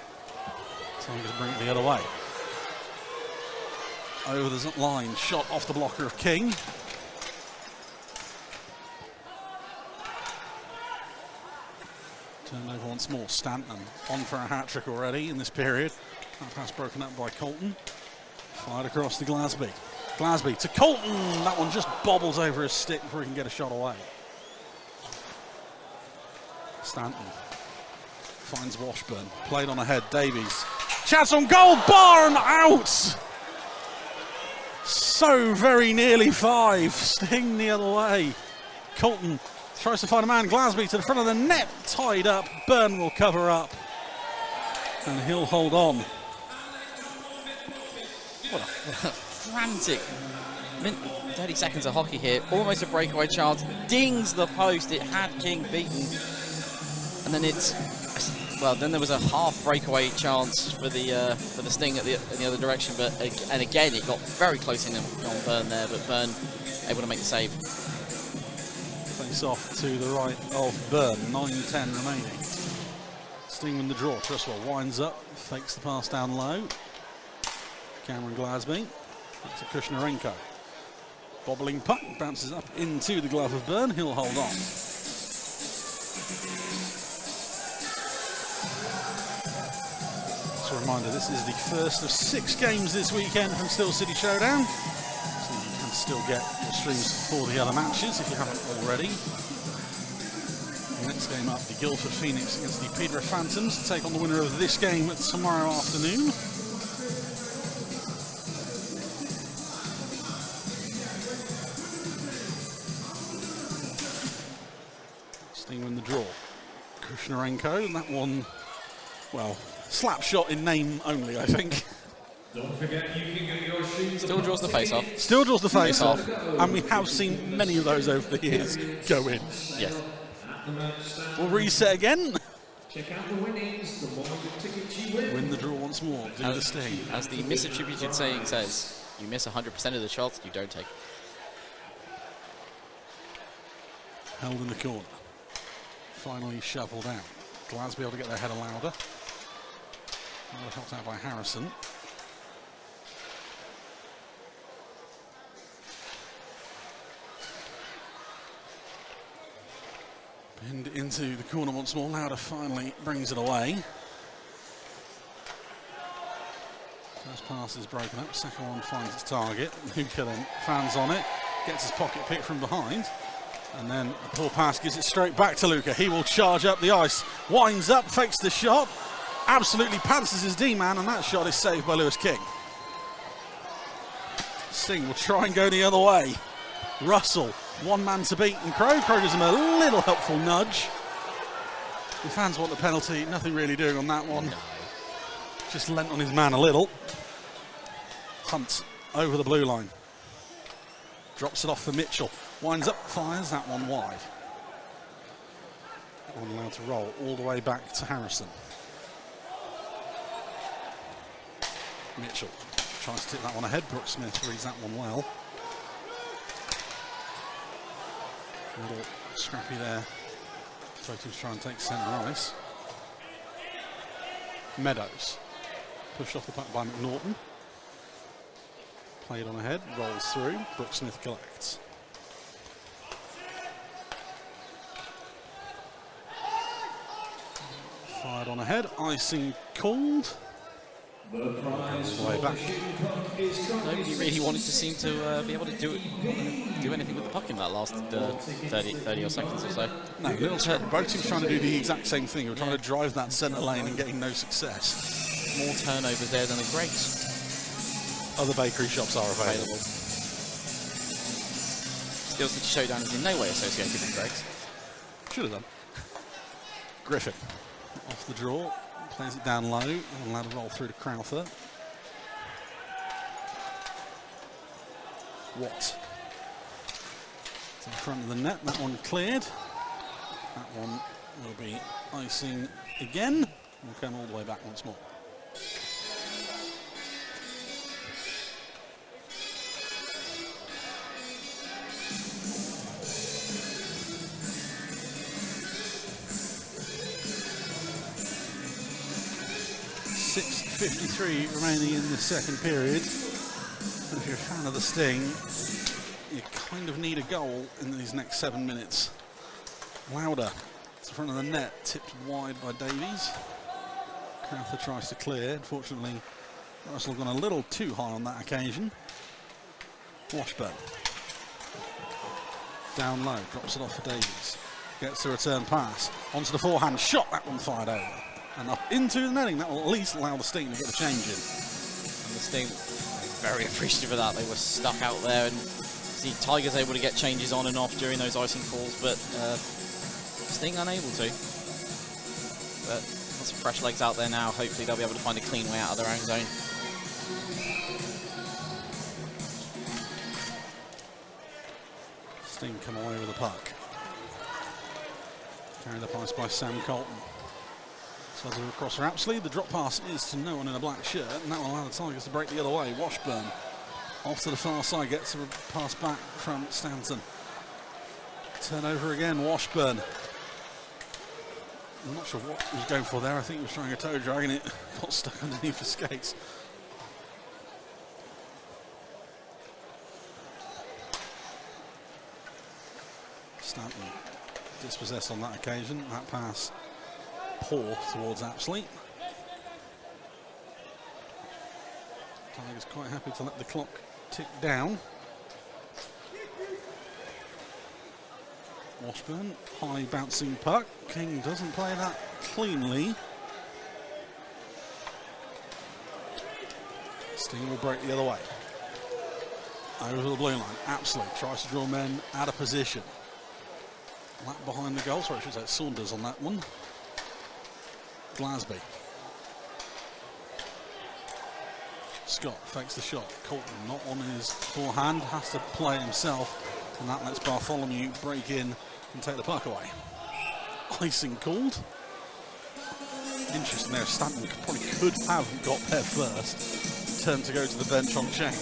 Tigers bring it the other way. Over the line, shot off the blocker of King. Turned over once more. Stanton on for a hat-trick already in this period. That pass broken up by Colton. Fired across to Glasby. Glasby to Colton. That one just bobbles over his stick before he can get a shot away. Stanton finds Washburn. Played on ahead. Davies. Chance on goal. Barn out. So very nearly 5. Sting the other way. Colton tries to find a man. Glasby to the front of the net. Tied up. Byrne will cover up. And he'll hold on. What a frantic 30 seconds of hockey here. Almost a breakaway chance. Dings the post. It had King beaten. And then then there was a half breakaway chance for the Sting in the other direction. And again, it got very close in on Byrne there. But Byrne able to make the save. Face off to the right of Byrne. 9-10 remaining. Sting in the draw. Trusswell winds up. Fakes the pass down low. Cameron Glasby to Kushnarenko. Bobbling puck, bounces up into the glove of Byrne. He'll hold on. Just a reminder, this is the first of 6 games this weekend from Still City Showdown. So you can still get your streams for the other matches if you haven't already. The next game up, the Guildford Phoenix against the Peterborough Phantoms to take on the winner of this game tomorrow afternoon. Sting win the draw. Kushnarenko, and that one, well, slap shot in name only, I think. Don't forget you can get your shoes. Still draws the face off. Still draws the face off, and we have seen many of those over the years go in. Yes. We'll reset again. Check out the winnings, the more the tickets you win. Win the draw once more. Do the sting. As the misattributed saying says, you miss 100% of the shots you don't take. Held in the corner. Finally shuffled out. Glad to be able to get their header louder. Helped out by Harrison. Pinned into the corner once more. Louder finally brings it away. First pass is broken up. Second one finds its target. Luca then fans on it. Gets his pocket pick from behind. And then a poor pass gives it straight back to Luca. He will charge up the ice. Winds up, fakes the shot. Absolutely pantsers his D-man, and that shot is saved by Lewis King. Sting will try and go the other way. Russell, one man to beat, and Crow gives him a little helpful nudge. The fans want the penalty, nothing really doing on that one. Just lent on his man a little. Hunt over the blue line. Drops it off for Mitchell. Winds up, fires that one wide. That one allowed to roll all the way back to Harrison. Mitchell tries to tip that one ahead. Brooke Smith reads that one well. A little scrappy there. Both teams try and take centre ice. Meadows pushed off the puck by McNaughton. Played on ahead, rolls through. Brooke Smith collects. Fired on ahead. Icing called. Way back. Nobody really wanted to seem to be able to do anything with the puck in that last 30 or seconds or so. No, little both teams trying to do the exact same thing. We're trying to drive that centre lane and getting no success. More turnovers there than the great. Other bakery shops are available. Steel City Showdown is in no way associated with Greg's. Should have done. Griffin off the draw. Plays it down low and allowed to roll through to Crowther. Watt. It's in front of the net. That one cleared. That one will be icing again. We'll come all the way back once more. .53 remaining in the second period. And if you're a fan of the Sting, you kind of need a goal in these next 7 minutes. Lauder, it's in front of the net, tipped wide by Davies. Crowther tries to clear. Unfortunately, Russell gone a little too high on that occasion. Washburn. Down low, drops it off for Davies. Gets the return pass. Onto the forehand shot, that one fired over. And up into the netting. That will at least allow the Sting to get the change in. And the Sting, very appreciative of that. They were stuck out there, and see Tigers able to get changes on and off during those icing calls, but Sting unable to. But lots of fresh legs out there now. Hopefully they'll be able to find a clean way out of their own zone. Sting come away with the puck. Carried up ice by Sam Colton. So as across for Apsley, the drop pass is to no one in a black shirt, and that will allow the Tigers to break the other way. Washburn off to the far side, gets a pass back from Stanton. Turnover again, Washburn. I'm not sure what he was going for there. I think he was trying a toe drag and it got stuck underneath the skates. Stanton dispossessed on that occasion. That pass poor towards Apsley. Tigers quite happy to let the clock tick down. Washburn, high bouncing puck. King doesn't play that cleanly. Sting will break the other way. Over the blue line. Apsley tries to draw men out of position. Lap behind the goal. Sorry, I should say Saunders on that one. Glasby. Scott fakes the shot. Colton not on his forehand, has to play himself, and that lets Bartholomew break in and take the puck away. Icing called. Interesting there, Stanton probably could have got there first. Turned to go to the bench on change.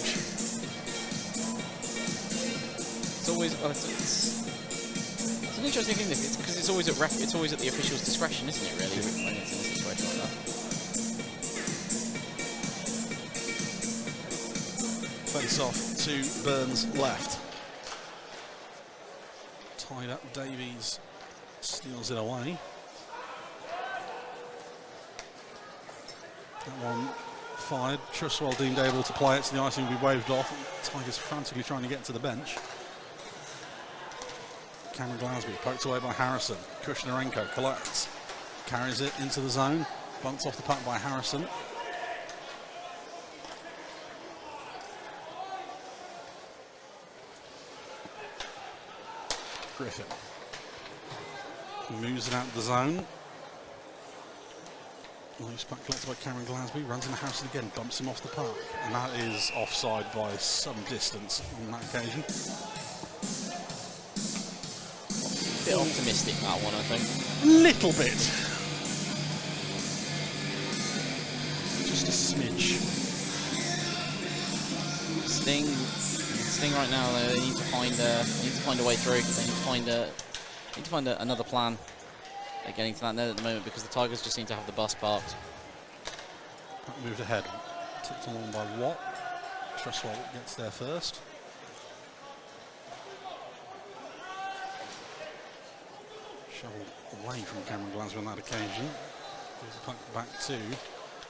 It's always it's an interesting thing, this, because it's always at the official's discretion, isn't it? Really, when it's in a situation like that. Face off to Burns left. Tied up, Davies steals it away. That one fired. Truswell deemed able to play it, so the icing will be waved off. Tigers frantically trying to get to the bench. Cameron Glasby poked away by Harrison. Kushnarenko collects, carries it into the zone, bunts off the puck by Harrison. Griffin moves it out of the zone. Loose puck collected by Cameron Glasby, runs into Harrison again, bumps him off the park, and that is offside by some distance on that occasion. A bit optimistic, that one, I think. Little bit. Just a smidge. Sting right now, they need to find a way through. They need to find another plan. They're getting to that net at the moment because the Tigers just seem to have the bus parked. Moved ahead, tipped along by Watt. Truswell gets there first. Shoveled away from Cameron Glasby on that occasion. Gives the puck back to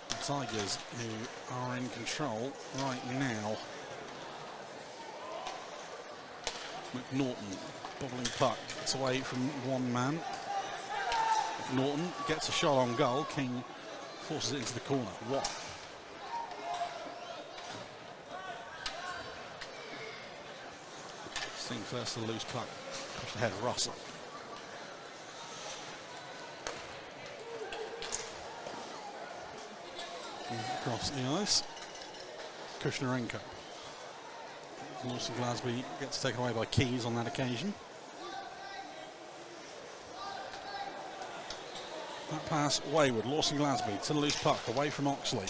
the Tigers, who are in control right now. McNaughton, bobbling puck, it's away from one man. Norton gets a shot on goal. King forces it into the corner. What? Sting first to the loose puck. Pushed ahead, Russell. Across the ice. Kushnarenko. Lawson Glasby gets taken away by Keys on that occasion. That pass wayward. Lawson Glasby to the loose puck, away from Oxley.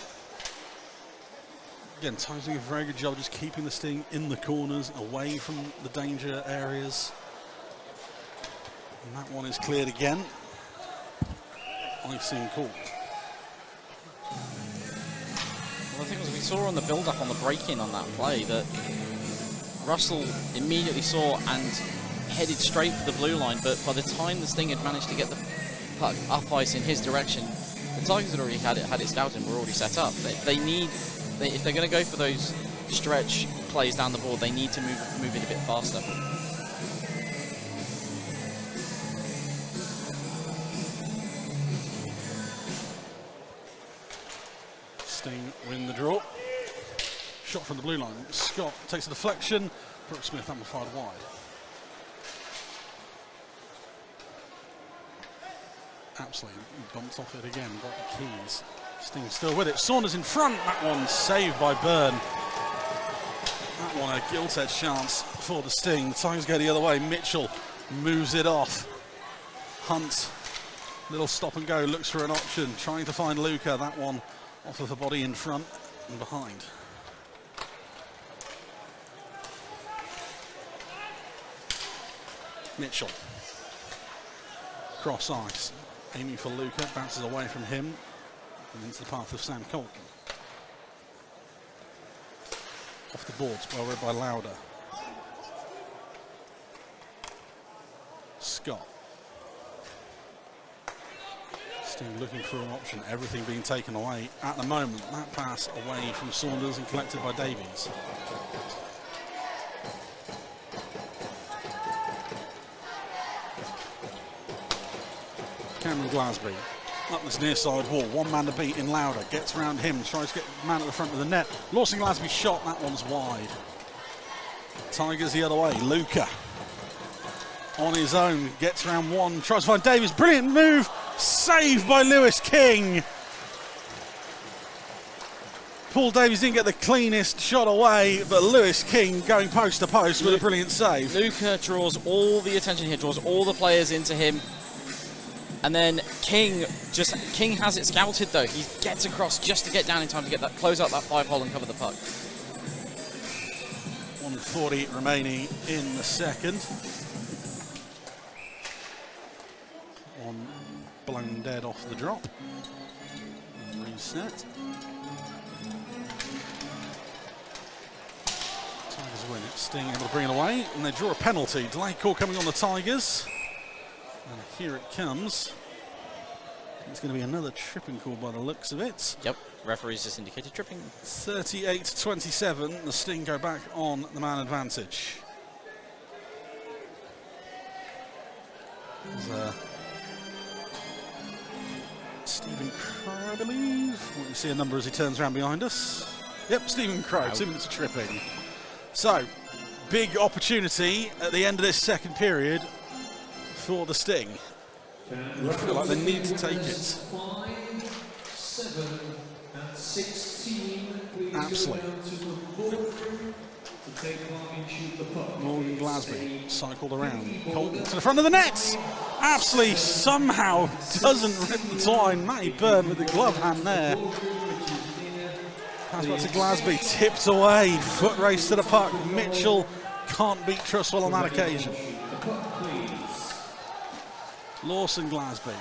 Again, Tigers doing a very good job just keeping the Sting in the corners, away from the danger areas. And that one is cleared again. Icing called. Well, the thing was, we saw on the build-up on the break-in on that play that Russell immediately saw and headed straight for the blue line, but by the time the Sting had managed to get the puck up ice in his direction, the Tigers had already had it scouted and were already set up. If they're going to go for those stretch plays down the board, they need to move it a bit faster. Sting win the draw. Shot from the blue line. Scott takes a deflection. Brooke Smith amplified wide. Absolutely bumped off it again. Got the Keys. Sting still with it. Saunders in front. That one saved by Byrne. That one a gilt-edged chance for the Sting. The Tigers go the other way. Mitchell moves it off. Hunt, little stop and go, looks for an option, trying to find Luca. That one off of the body in front and behind. Mitchell. Cross ice. Aiming for Luca, bounces away from him and into the path of Sam Colton. Off the boards, well read by Lauder. Scott. Still looking for an option, everything being taken away at the moment. That pass away from Saunders and collected by Davies. Cameron Glasby up this near side wall, one man to beat in Lauder, gets around him, tries to get the man at the front of the net. Lawson Glasby shot, that one's wide. Tigers the other way, Luca on his own, gets around one, tries to find Davies, brilliant move, Saved by Lewis King. Paul Davies didn't get the cleanest shot away, but Lewis King going post to post with a brilliant save. Luca draws all the attention here, draws all the players into him. And then King has it scouted though. He gets across just to get down in time to get that, close out that 5-hole and cover the puck. 1:40 remaining in the second. One blown dead off the drop. And reset. Tigers win it. Sting able to bring it away, and they draw a penalty. Delay call coming on the Tigers. And here it comes. It's going to be another tripping call by the looks of it. Yep, referee's just indicated tripping. 38-27, the Sting go back on the man advantage. There's Stephen Crow, I believe. We see a number as he turns around behind us. Yep, Stephen Crow, 2 minutes of tripping. So, big opportunity at the end of this second period for the Sting. I feel like they need to take it. 5, 7, and 16. Absolutely. To take part and shoot the puck. Morgan Glasby cycled around. Colton to the front of the net. Absolutely somehow doesn't rip the twine. Matty Byrne with the glove hand there. Pass back to Glasby. Tipped away. Foot race to the puck. Mitchell can't beat Trustwell on that occasion. Lawson Glasby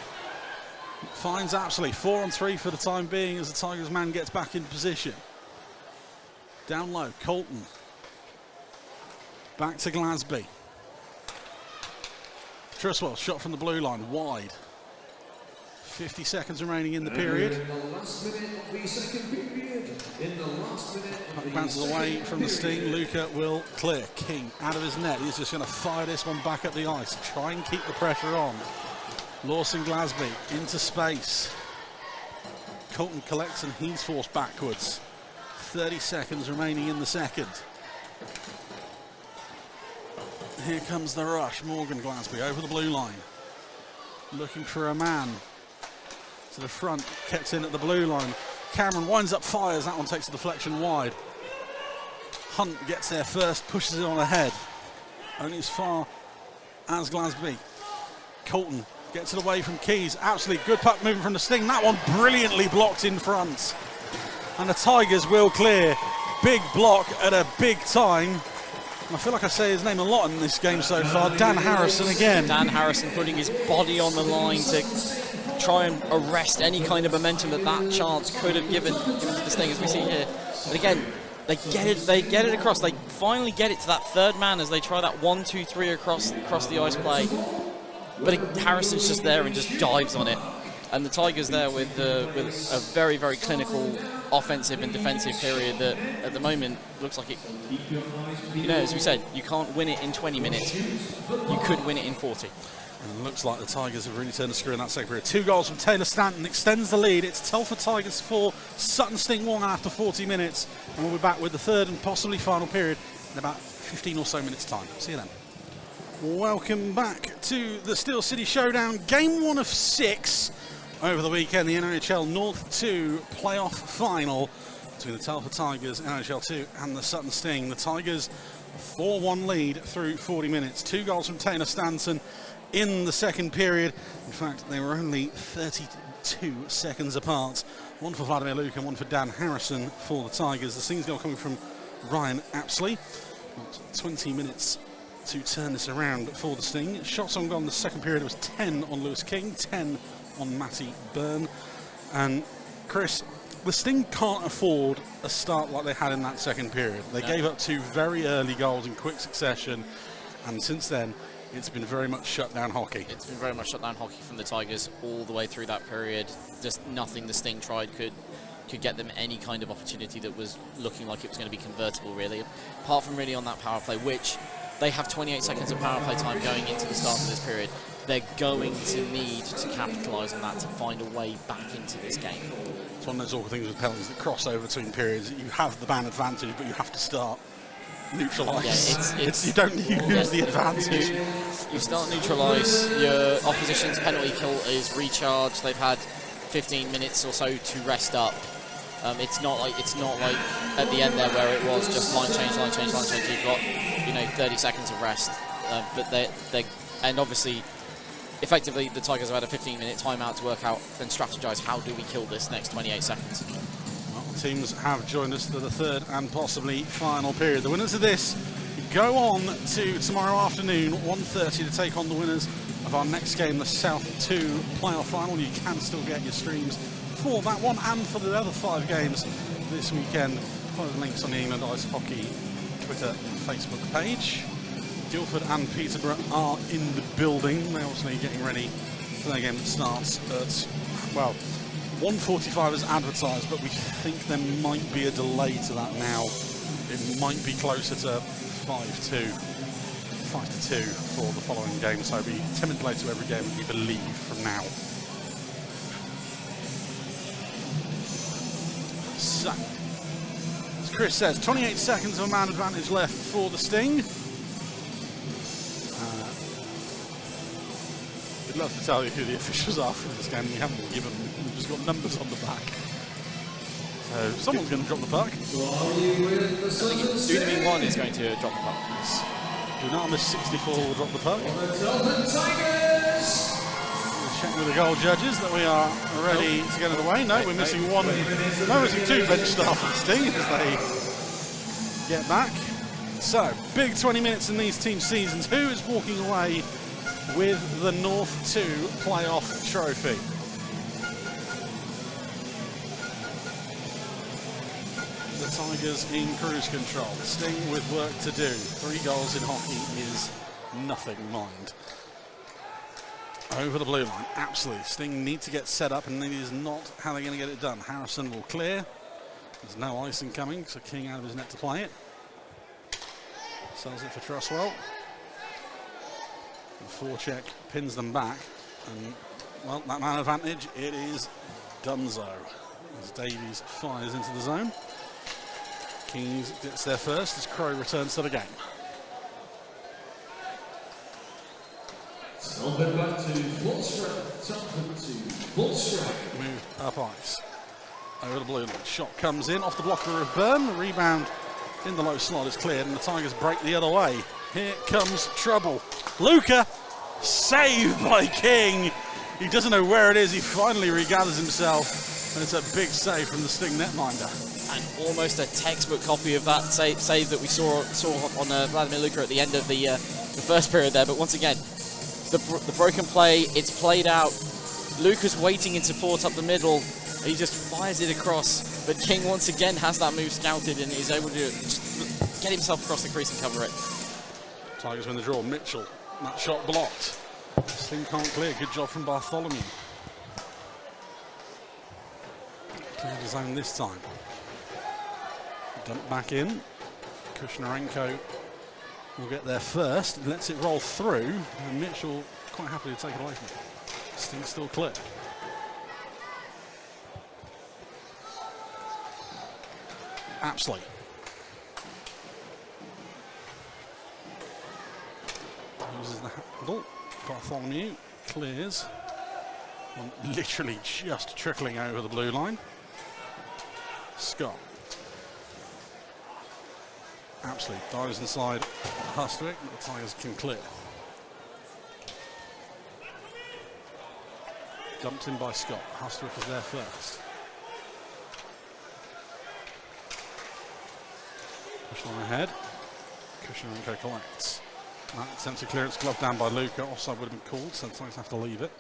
finds Apsley. 4-on-3 for the time being as the Tigers man gets back in position. Down low, Colton. Back to Glasby. Trustwell shot from the blue line, wide. 50 seconds remaining in the period. In the last minute of the second period. Puck bounces away from the Sting. Luca will clear. King out of his net. He's just going to fire this one back up the ice. Try and keep the pressure on. Lawson Glasby into space. Colton collects and he's forced backwards. 30 seconds remaining in the second. Here comes the rush. Morgan Glasby over the blue line. Looking for a man. To the front, kept in at the blue line. Cameron winds up, fires. That one takes a deflection wide. Hunt gets there first, pushes it on ahead. Only as far as Glasby. Colton gets it away from Keys. Absolutely good puck moving from the Sting. That one brilliantly blocked in front. And the Tigers will clear. Big block at a big time. I feel like I say his name a lot in this game so far. Dan Harrison again. Dan Harrison putting his body on the line to try and arrest any kind of momentum that chance could have given to the Sting, as we see here. But again, they get it across. They finally get it to that third man as they try that 1-2-3 across the ice play. But Harrison's just there and just dives on it. And the Tigers there with a very, very clinical offensive and defensive period that at the moment looks like it, you know, as we said, you can't win it in 20 minutes. You could win it in 40. And it looks like the Tigers have really turned the screw in that second period. 2 goals from Taylor Stanton extends the lead. It's Telford Tigers 4, Sutton Sting 1 after 40 minutes. And we'll be back with the third and possibly final period in about 15 or so minutes' time. See you then. Welcome back to the Steel City Showdown. Game 1 of 6 over the weekend. The NHL North 2 playoff final between the Telford Tigers, NHL 2, and the Sutton Sting. The Tigers 4-1 lead through 40 minutes. 2 goals from Taylor Stanton in the second period. In fact, they were only 32 seconds apart. 1 for Vladimir Luke and 1 for Dan Harrison for the Tigers. The Sting's goal coming from Ryan Apsley. 20 minutes to turn this around for the Sting. Shots on goal in the second period, it was 10 on Lewis King, 10 on Matty Byrne. And Chris, the Sting can't afford a start like they had in that second period. They gave up 2 very early goals in quick succession, and since then it's been very much shut down hockey. It's been very much shut down hockey from the Tigers all the way through that period. Just nothing the Sting tried could get them any kind of opportunity that was looking like it was going to be convertible, really, apart from really on that power play, which they have 28 seconds of power play time going into the start of this period. They're going to need to capitalise on that to find a way back into this game. It's one of those awkward things with penalties that cross over between periods. You have the man advantage, but you have to start. neutralise. You don't use the advantage. You start neutralise. Your opposition's penalty kill is recharged. They've had 15 minutes or so to rest up. It's not like at the end there where it was just line change. You've got 30 seconds of rest. But they and obviously, effectively, the Tigers have had a 15-minute timeout to work out and strategize how do we kill this next 28 seconds. Well, teams have joined us for the third and possibly final period. The winners of this go on to tomorrow afternoon, 1:30, to take on the winners of our next game, the South 2 playoff final. You can still get your streams for that one and for the other 5 games this weekend. Follow the links on the England Ice Hockey Twitter and Facebook page. Guildford and Peterborough are in the building. They're obviously getting ready for their game that starts at, well, 1:45 as advertised, but we think there might be a delay to that now. It might be closer to 5 to 2 for the following game, so it'll be 10 minutes later to every game, we believe, from now. So, as Chris says, 28 seconds of a man advantage left for the Sting. I'd love to tell you who the officials are for this game. We haven't given them. We've just got numbers on the back. So someone's going to drop the puck. I think Dunamine 1 is going to drop the puck. Dunamine 64 will drop the puck. We'll check with the goal judges that we are ready to get it away. No, we're missing one. No, we're missing 2 bench staff for the Sting as they get back. So, big 20 minutes in these team seasons. Who is walking away with the North 2 playoff trophy? The Tigers in cruise control. Sting with work to do. 3 goals in hockey is nothing, mind. Over the blue line, absolutely. Sting need to get set up, and it is not how they're going to get it done. Harrison will clear. There's no icing coming, so King out of his net to play it. Sells it for Trustwell. The forecheck pins them back, and well, that man advantage, it is donezo as Davies fires into the zone. Kings gets there first as Crow returns to the game. Telford back to Bullstrap. Moved up ice. Over the blue line. Shot comes in off the blocker of Byrne. The rebound in the low slot is cleared, and the Tigers break the other way. Here comes trouble. Luca, saved by King. He doesn't know where it is. He finally regathers himself, and it's a big save from the Sting netminder. And almost a textbook copy of that save that we saw on Vladimir Luka at the end of the first period there. But once again, the broken play, it's played out. Luka's waiting in support up the middle. He just fires it across, but King once again has that move scouted and is able to just get himself across the crease and cover it. Tigers win the draw. Mitchell, that shot blocked. Sting can't clear. Good job from Bartholomew. Cleared his own this time. Dump back in. Kushnarenko will get there first. Lets it roll through, and Mitchell quite happily to take it away from him. Sting's still clear. Apsley. Uses the handle. Bartholomew clears. One literally just trickling over the blue line. Scott. Apsley dives inside Hustwick, but the Tigers can clear. Dumped in by Scott. Hustwick is there first. Push on ahead. Kushnarenko collects. That attempted clearance, glove down by Luca. Offside would have been called, so the Tigers have to leave it.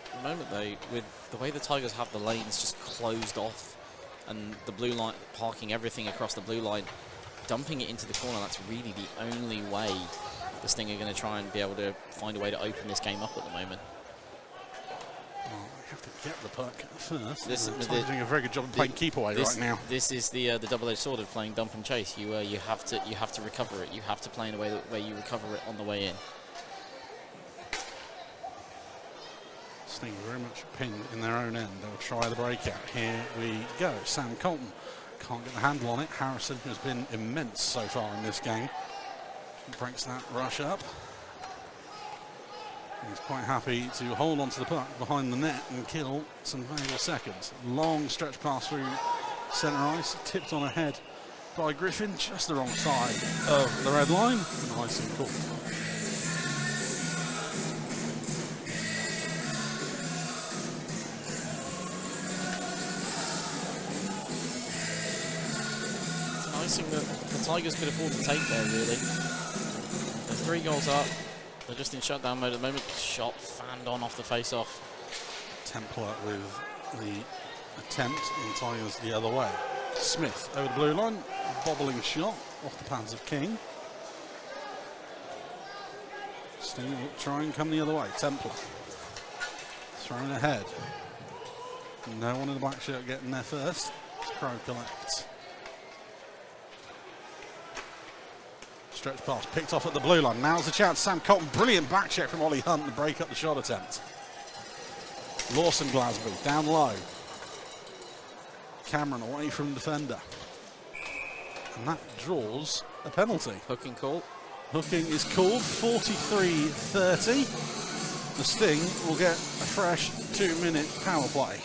At the moment, though, with the way the Tigers have the lanes just closed off and the blue line, parking everything across the blue line, dumping it into the corner, that's really the only way the Sting are going to try and be able to find a way to open this game up at the moment. Well, they have to get the puck first. They're doing a very good job of playing keep away right now. This is the double-edged sword of playing dump and chase. You have to recover it. You have to play in a way where you recover it on the way in. Sting very much pinned in their own end. They'll try the breakout. Here we go. Sam Colton Can't get the handle on it. Harrison, who's been immense so far in this game, breaks that rush up. He's quite happy to hold on to the puck behind the net and kill some valuable seconds. Long stretch pass through centre ice, tipped on ahead by Griffin, just the wrong side of the red line. And icing called. It's an icing that the Tigers could afford to take there, really. There's 3 goals up. They're just in shutdown mode at the moment. Shot fanned on off the face-off. Templar with the attempt and Tigers the other way. Smith over the blue line, bobbling shot off the pads of King. Sting will try and come the other way. Templar thrown ahead. No one in the black shirt getting there first. Crow collects. Stretch pass, picked off at the blue line. Now's the chance. Sam Colton, brilliant back check from Ollie Hunt to break up the shot attempt. Lawson Glasby down low. Cameron away from the defender. And that draws a penalty. Hooking call. Hooking is called, 43-30. The Sting will get a fresh 2-minute power play.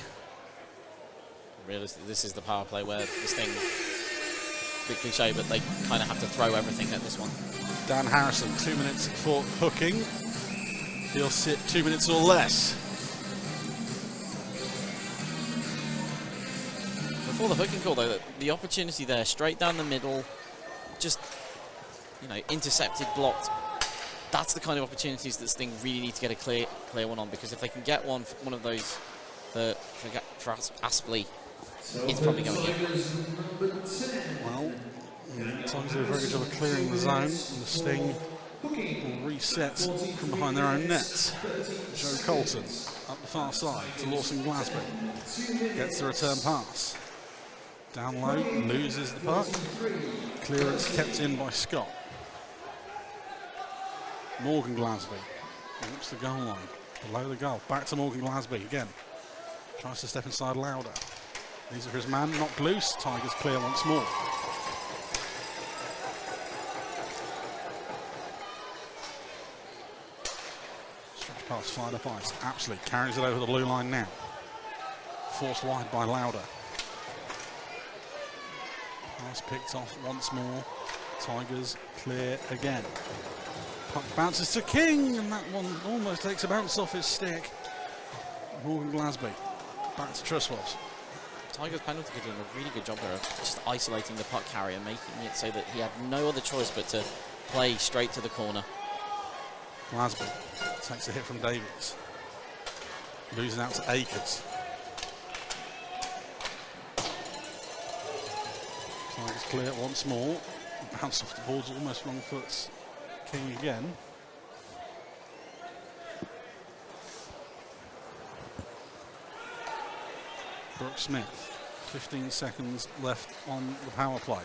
Realistically, this is the power play where the Sting, a bit cliche, but they kind of have to throw everything at this one. Dan Harrison, 2 minutes for hooking. He'll sit 2 minutes or less. Before the hooking call, though, the opportunity there, straight down the middle, just, you know, intercepted, blocked. That's the kind of opportunities that Sting really need to get a clear one on, because if they can get one of those for Aspley, it's probably going in. Well, Tigers do a very good job of clearing the zone, and the Sting will reset from behind their own nets. Joe Colton up the far side to Lawson Glasby. Gets the return pass. Down low, loses the puck. Clearance kept in by Scott. Morgan Glasby reaches the goal line, below the goal. Back to Morgan Glasby again. Tries to step inside Lauder. These are his man, knocked loose. Tigers clear once more. Stretch pass, fired up ice. Apsley carries it over the blue line now. Forced wide by Lauder. Pass picked off once more. Tigers clear again. Puck bounces to King, and that one almost takes a bounce off his stick. Morgan Glasby back to Trustwells. Tigers penalty did a really good job there of just isolating the puck carrier, making it so that he had no other choice but to play straight to the corner. Glasby takes a hit from Davies. Losing out to Akers. Tigers clear once more. Bounce off the boards, almost wrong foots. King again. Brooke Smith, 15 seconds left on the power play.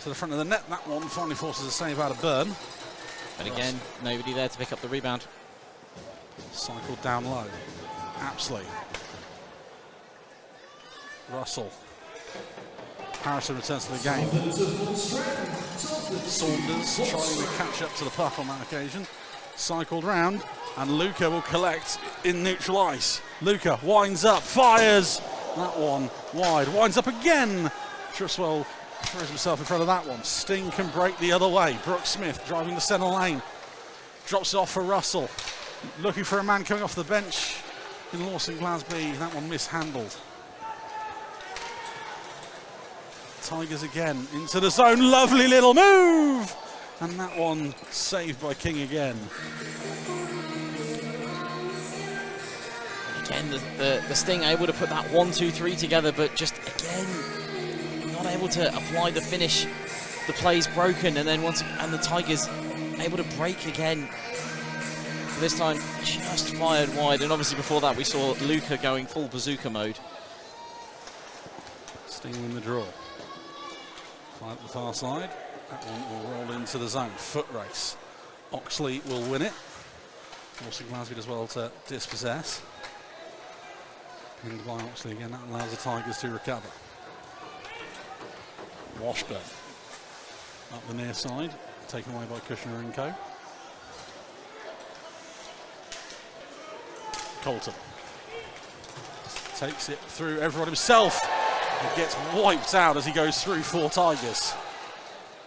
To the front of the net, that one finally forces a save out of Byrne. But again, nobody there to pick up the rebound. Cycled down low. Apsley. Russell. Harrison returns to the game. Saunders trying to catch up to the puck on that occasion. Cycled round, and Luca will collect in neutral ice. Luca winds up, fires. That one wide, winds up again. Truswell throws himself in front of that one. Sting can break the other way. Brooke Smith driving the centre lane. Drops it off for Russell. Looking for a man coming off the bench in Lawson Glasby. That one mishandled. Tigers again into the zone. Lovely little move. And that one saved by King again. Again, the Sting able to put that 1-2-3 together, but just again not able to apply the finish. The play's broken, and then the Tigers able to break again. This time just fired wide, and obviously before that we saw Luca going full bazooka mode. Sting in the draw. Fly up the far side. That one will roll into the zone. Foot race. Oxley will win it. Also Glasby does well to dispossess. Pinned by Oxley again. That allows the Tigers to recover. Washburn up the near side, taken away by Kushner and Co. Colton takes it through everyone himself and gets wiped out as he goes through 4 Tigers.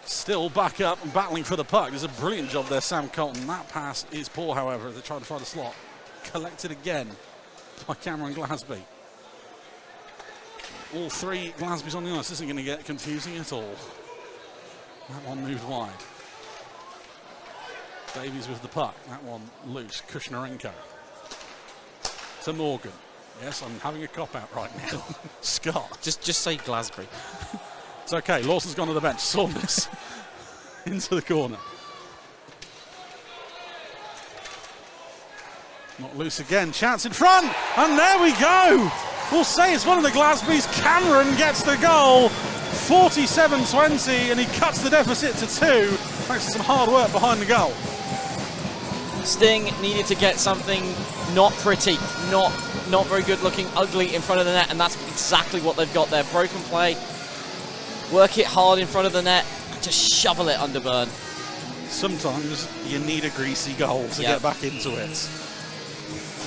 Still back up and battling for the puck. There's a brilliant job there, Sam Colton. That pass is poor, however, as they try to find a slot. Collected again by Cameron Glasby. All 3 Glasbys on the ice. This isn't going to get confusing at all. That one moved wide. Davies with the puck. That one loose. Kushnarenko to Morgan. Yes, I'm having a cop-out right now. Scott. Just say Glasby. It's okay. Lawson's gone to the bench. Saunders into the corner. Not loose again. Chance in front. And there we go. We'll say it's one of the Glasbys. Cameron gets the goal. 47-20, and he cuts the deficit to 2. Thanks to some hard work behind the goal. Sting needed to get something not pretty, not very good looking, ugly in front of the net, and that's exactly what they've got there. Broken play, work it hard in front of the net, and just shovel it under Burn. Sometimes you need a greasy goal to get back into it.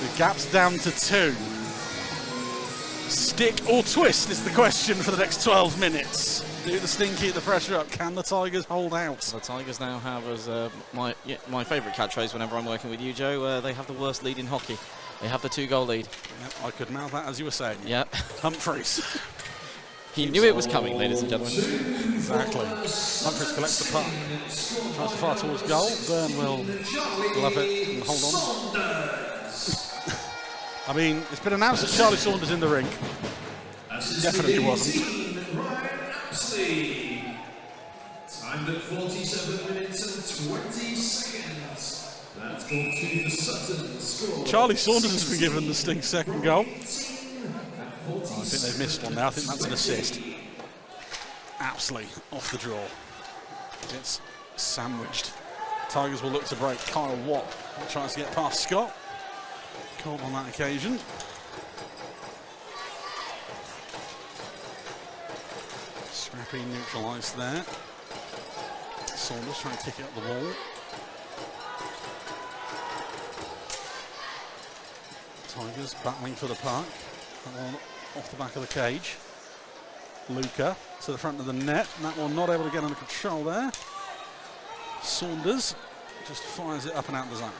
The gap's down to 2. Stick or twist is the question for the next 12 minutes. Do the Sting keep the pressure up? Can the Tigers hold out? The Tigers now have, as my favourite catchphrase whenever I'm working with you, Joe, they have the worst lead in hockey. They have the 2-goal lead. Yep, I could mouth that as you were saying. Yep. Humphreys. He knew it was coming, ladies and gentlemen. Exactly. Humphreys collects the puck. Tries to fire towards goal. Byrne will glove it and hold on. I mean, it's been announced that Charlie Saunders in the rink. Definitely wasn't. Timed at 47 minutes and 20 seconds. That's goal 2 for Sutton. Score. Charlie Saunders has been given the Sting second goal. I think they've missed one now. I think that's an assist. Absolutely off the draw. It's sandwiched. Tigers will look to break. Kyle Watt tries to get past Scott. Caught on that occasion. Scrappy neutralised there. Saunders trying to kick it up the wall. Tigers battling for the puck. That one off the back of the cage. Luca to the front of the net. And that one not able to get under control there. Saunders just fires it up and out the zone.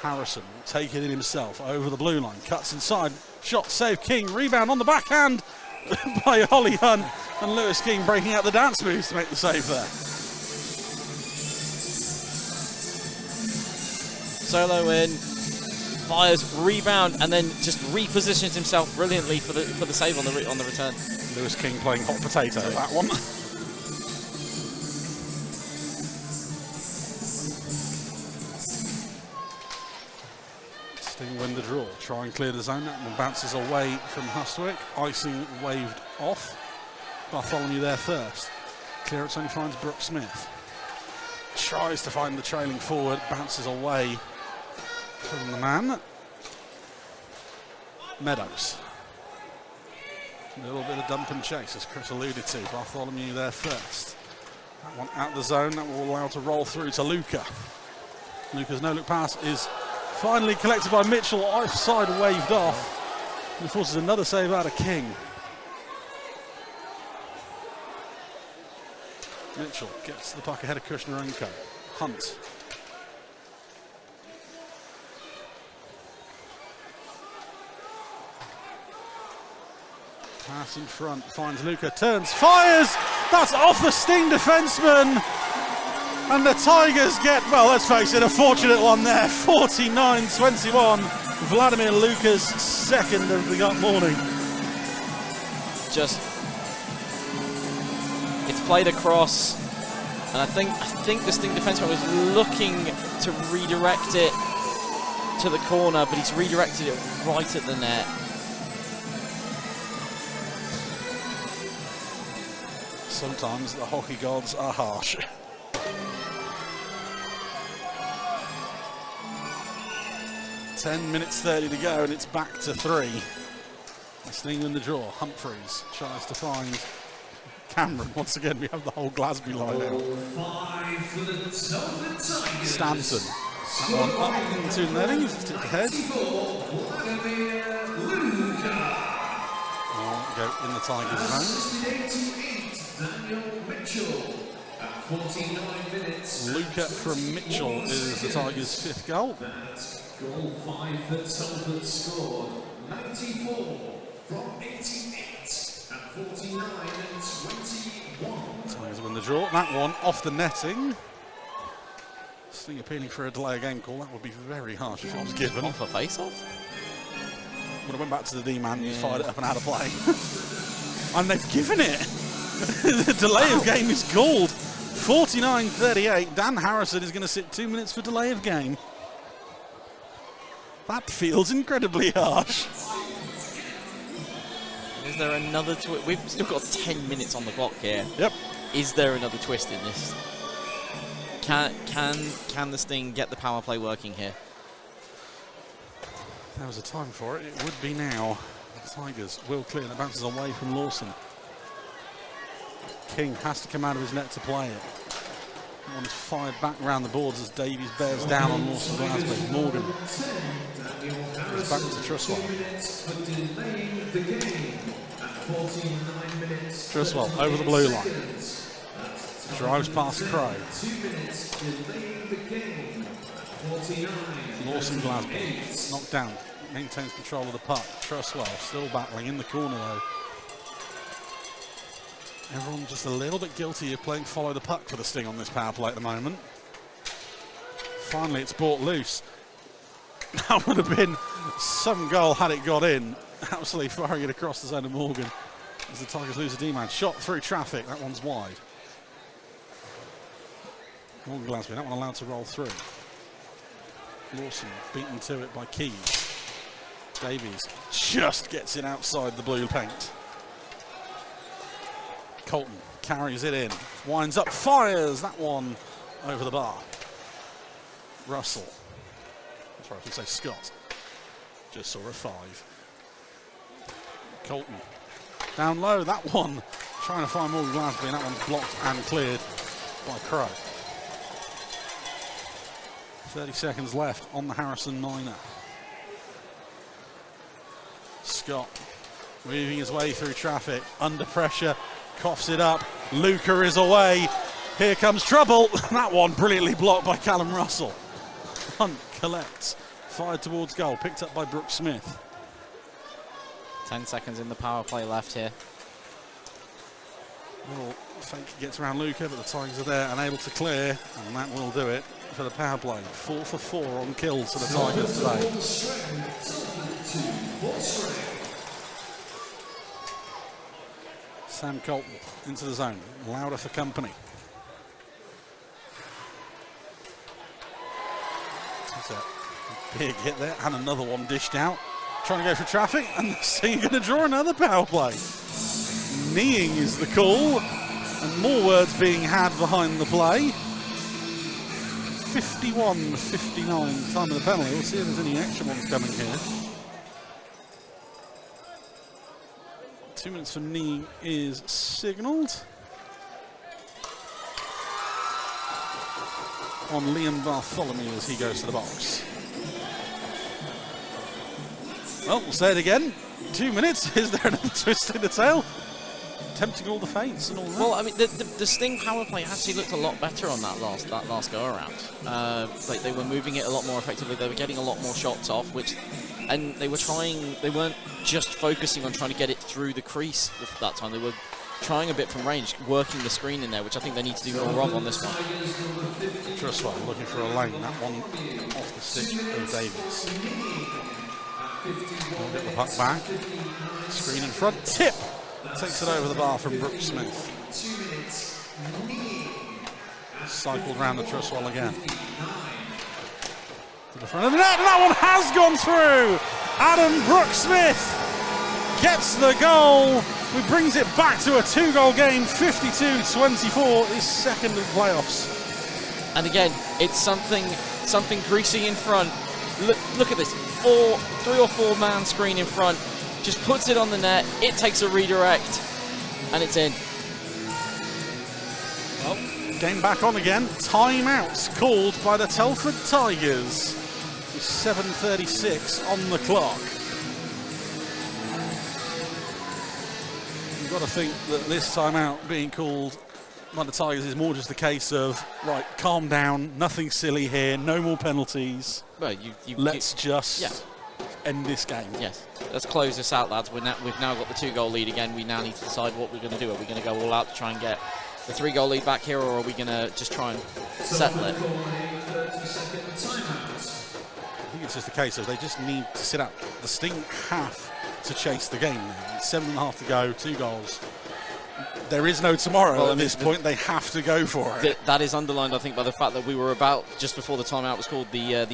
Harrison will take it in himself over the blue line. Cuts inside. Shot save King. Rebound on the backhand by Holly Hunt. And Lewis King breaking out the dance moves to make the save there. Solo in, fires, rebound, and then just repositions himself brilliantly for the save on the return. Lewis King playing hot potato that one. Sting win the draw. Try and clear the zone. That one bounces away from Hustwick. Icing waved off. Bartholomew there first. Clearance only finds Brooke Smith. Tries to find the trailing forward. Bounces away from the man. Meadows. A little bit of dump and chase, as Chris alluded to. Bartholomew there first. That one out the zone. That will allow to roll through to Luca. Luca's no-look pass is finally collected by Mitchell. Offside waved off. And forces another save out of King. Mitchell gets the puck ahead of Kushnarenko. Hunt. Pass in front, finds Luca, turns, fires! That's off the Sting defenseman! And the Tigers get, well, let's face it, a fortunate one there. 49-21. Vladimir Luca's second of the morning. Just, it's played across, and I think the Sting defenseman was looking to redirect it to the corner, but he's redirected it right at the net. Sometimes the hockey gods are harsh. .10 30 to go, and it's back to 3. Sting in the draw. Humphreys tries to find Cameron. Once again, we have the whole Glasby line out. 5 for the Telford Tigers. Stanton. That one up into netting. It's tipped ahead. Go in the Tigers' zone. 88, Daniel Mitchell. At 49 minutes. Luca from Mitchell is the Tigers' 5th goal. That's goal 5 that Telford scored. 94 from 88 at 49 and 21. Tigers win the draw. That one off the netting. Sting appealing for a delay of game call. That would be very harsh if it was given. Off a face-off? Would have went back to the D-man, yeah. Fired it up and out of play. And they've given it. The delay of game is called. 49-38. Dan Harrison is going to sit 2 minutes for delay of game. That feels incredibly harsh. Is there another twist? We've still got 10 minutes on the clock here. Yep. Is there another twist in this? Can the Sting get the power play working here? If there was a time for it, it would be now. The Tigers will clear. It bounces away from Lawson. King has to come out of his net to play it. That one's fired back around the boards as Davies bears down on Lawson Glasby. Morgan goes back to Truswell. Truswell over the blue line. Drives past Crow. Lawson Glasby knocked down. Maintains control of the puck. Truswell still battling in the corner though. Everyone just a little bit guilty of playing follow the puck for the Sting on this power play at the moment. Finally it's brought loose. That would have been some goal had it got in. Absolutely firing it across the zone of Morgan as the Tigers lose a D-man. Shot through traffic, that one's wide. Morgan Glasby, that one allowed to roll through. Lawson beaten to it by Keys. Davies just gets it outside the blue paint. Colton carries it in, winds up, fires that one over the bar. Russell, sorry, I should say Scott, just saw a 5. Colton, down low, that one, trying to find Morgan Glasby, and that one's blocked and cleared by Crow. 30 seconds left on the Harrison Niner. Scott weaving his way through traffic, under pressure, coughs it up. Luca is away. Here comes trouble. That one brilliantly blocked by Callum Russell. Hunt collects, fired towards goal, picked up by Brooke Smith. 10 seconds in the power play left here. Well, fake gets around Luca, but the Tigers are there, unable to clear, and that will do it for the power play. 4 for 4 on kills for the Tigers today. Sam Colton into the zone, louder for company. That's a big hit there, and another one dished out. Trying to go for traffic, and so you're going to draw another power play. Kneeing is the call, and more words being had behind the play. 51-59 time of the penalty. We'll see if there's any extra ones coming here. 2 minutes for kneeing is signalled. On Liam Bartholomew as he goes to the box. Well, we'll say it again. 2 minutes. Is there another twist in the tail? Tempting all the feints and all that. Well, I mean, the Sting power play actually looked a lot better on that last go around. Like they were moving it a lot more effectively. They were getting a lot more shots off, and they were trying. They weren't just focusing on trying to get it through the crease that time. They were trying a bit from range, working the screen in there, which I think they need to do more of on this one. Trustwell looking for a lane. That one off the stick of Davies. Get the puck back. Screen in front. Tip. Takes it over the bar from Brooke Smith. Cycled round the Trustwell again. To the front of the net, and that one has gone through! Adam Brooke Smith gets the goal, who brings it back to a 2-goal game, 52-24, his second of the playoffs. And again, it's something greasy in front. Look at this, 3 or 4 man screen in front. Just puts it on the net, it takes a redirect, and it's in. Oh, game back on again. Timeouts called by the Telford Tigers. With 7:36 on the clock. You've got to think that this timeout being called by the Tigers is more just a case of, right, calm down, nothing silly here, no more penalties. Well, Let's just end this game. Yes, let's close this out, lads. We've now got the 2-goal lead again. We now need to decide what we're going to do. Are we going to go all out to try and get the 3-goal lead back here, or are we going to just try and settle it? I think it's just a case of they just need to sit out. The Sting have to chase the game now. 7.5 to go, 2 goals. There is no tomorrow at this point. They have to go for it. That is underlined, I think, by the fact that we were about, just before the timeout was called, the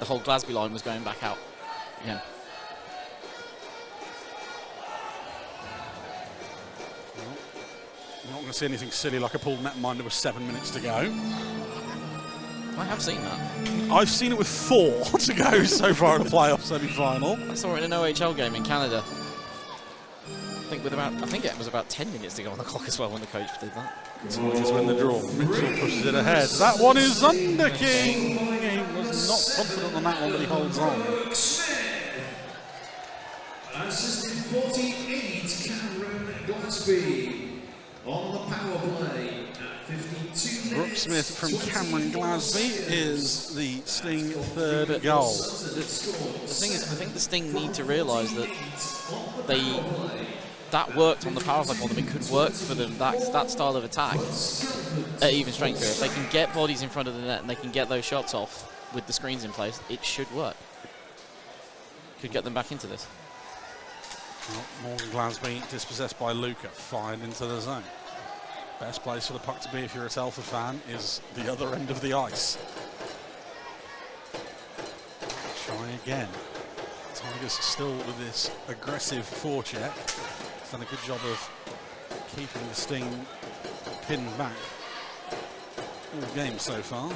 whole Glasby line was going back out. Yeah. Well, you're not going to see anything silly like a pulled netminder with 7 minutes to go. I have seen that. I've seen it with 4 to go so far in the playoff semi-final. I saw it in an OHL game in Canada. I think it was about 10 minutes to go on the clock as well when the coach did that. Tigers win the draw. Mitchell pushes it ahead. That one is under King. He was not confident on that one, but he holds on. Assistant 48, Cameron Glasby on the power play at 52 Brooke Smith from Cameron Glasby is the Sting third goal. The thing is, I think the Sting need to realise that that worked on the power play for them. It could work for them, that style of attack at even strength here. If they can get bodies in front of the net and they can get those shots off with the screens in place, it should work. Could get them back into this. Well, Morgan Glasby dispossessed by Luca, fired into the zone. Best place for the puck to be if you're a Telford fan is the other end of the ice. Try again. Tigers still with this aggressive forecheck. He's done a good job of keeping the Sting pinned back all game so far.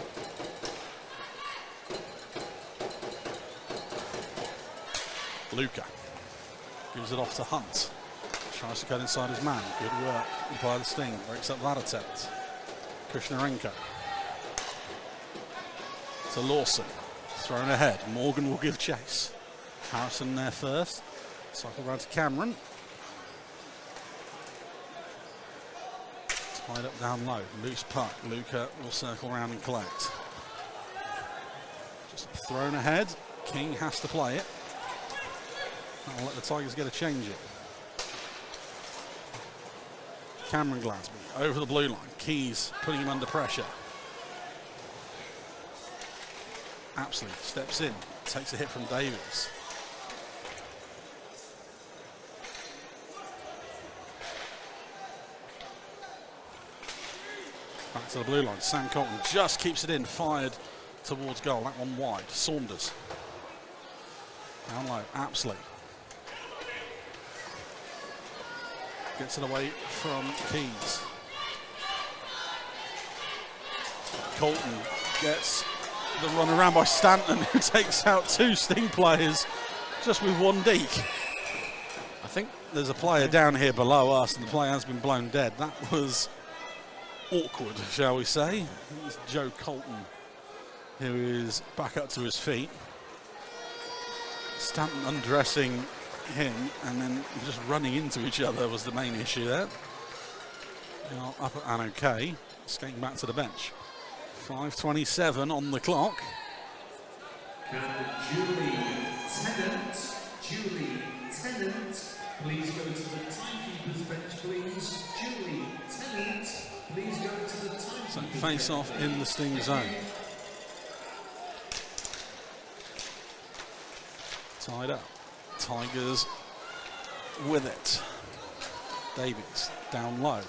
Luca gives it off to Hunt. Tries to cut inside his man. Good work by the Sting. Breaks up that attempt. Kushnarenko to Lawson. Thrown ahead. Morgan will give chase. Harrison there first. Cycle round to Cameron. Tied up down low. Loose puck. Luca will circle around and collect. Just thrown ahead. King has to play it. That'll let the Tigers get a change in. Cameron Glasby over the blue line. Keys putting him under pressure. Apsley steps in. Takes a hit from Davies. Back to the blue line. Sam Colton just keeps it in. Fired towards goal. That one wide. Saunders. Down low. Apsley. Gets it away from Keys. Colton gets the run around by Stanton, who takes out 2 Sting players just with 1 deke. I think there's a player down here below us, and the player has been blown dead. That was awkward, shall we say. It's Joe Colton, who is back up to his feet. Stanton undressing him and then just running into each other was the main issue there. Now up and okay, skating back to the bench. 5:27 on the clock. Can Julie Tennant, please go to the timekeeper's bench, please. Julie Tennant, please go to the timekeeper's So bench. face off in the Sting zone. Tied up. Tigers with it. Davies down low.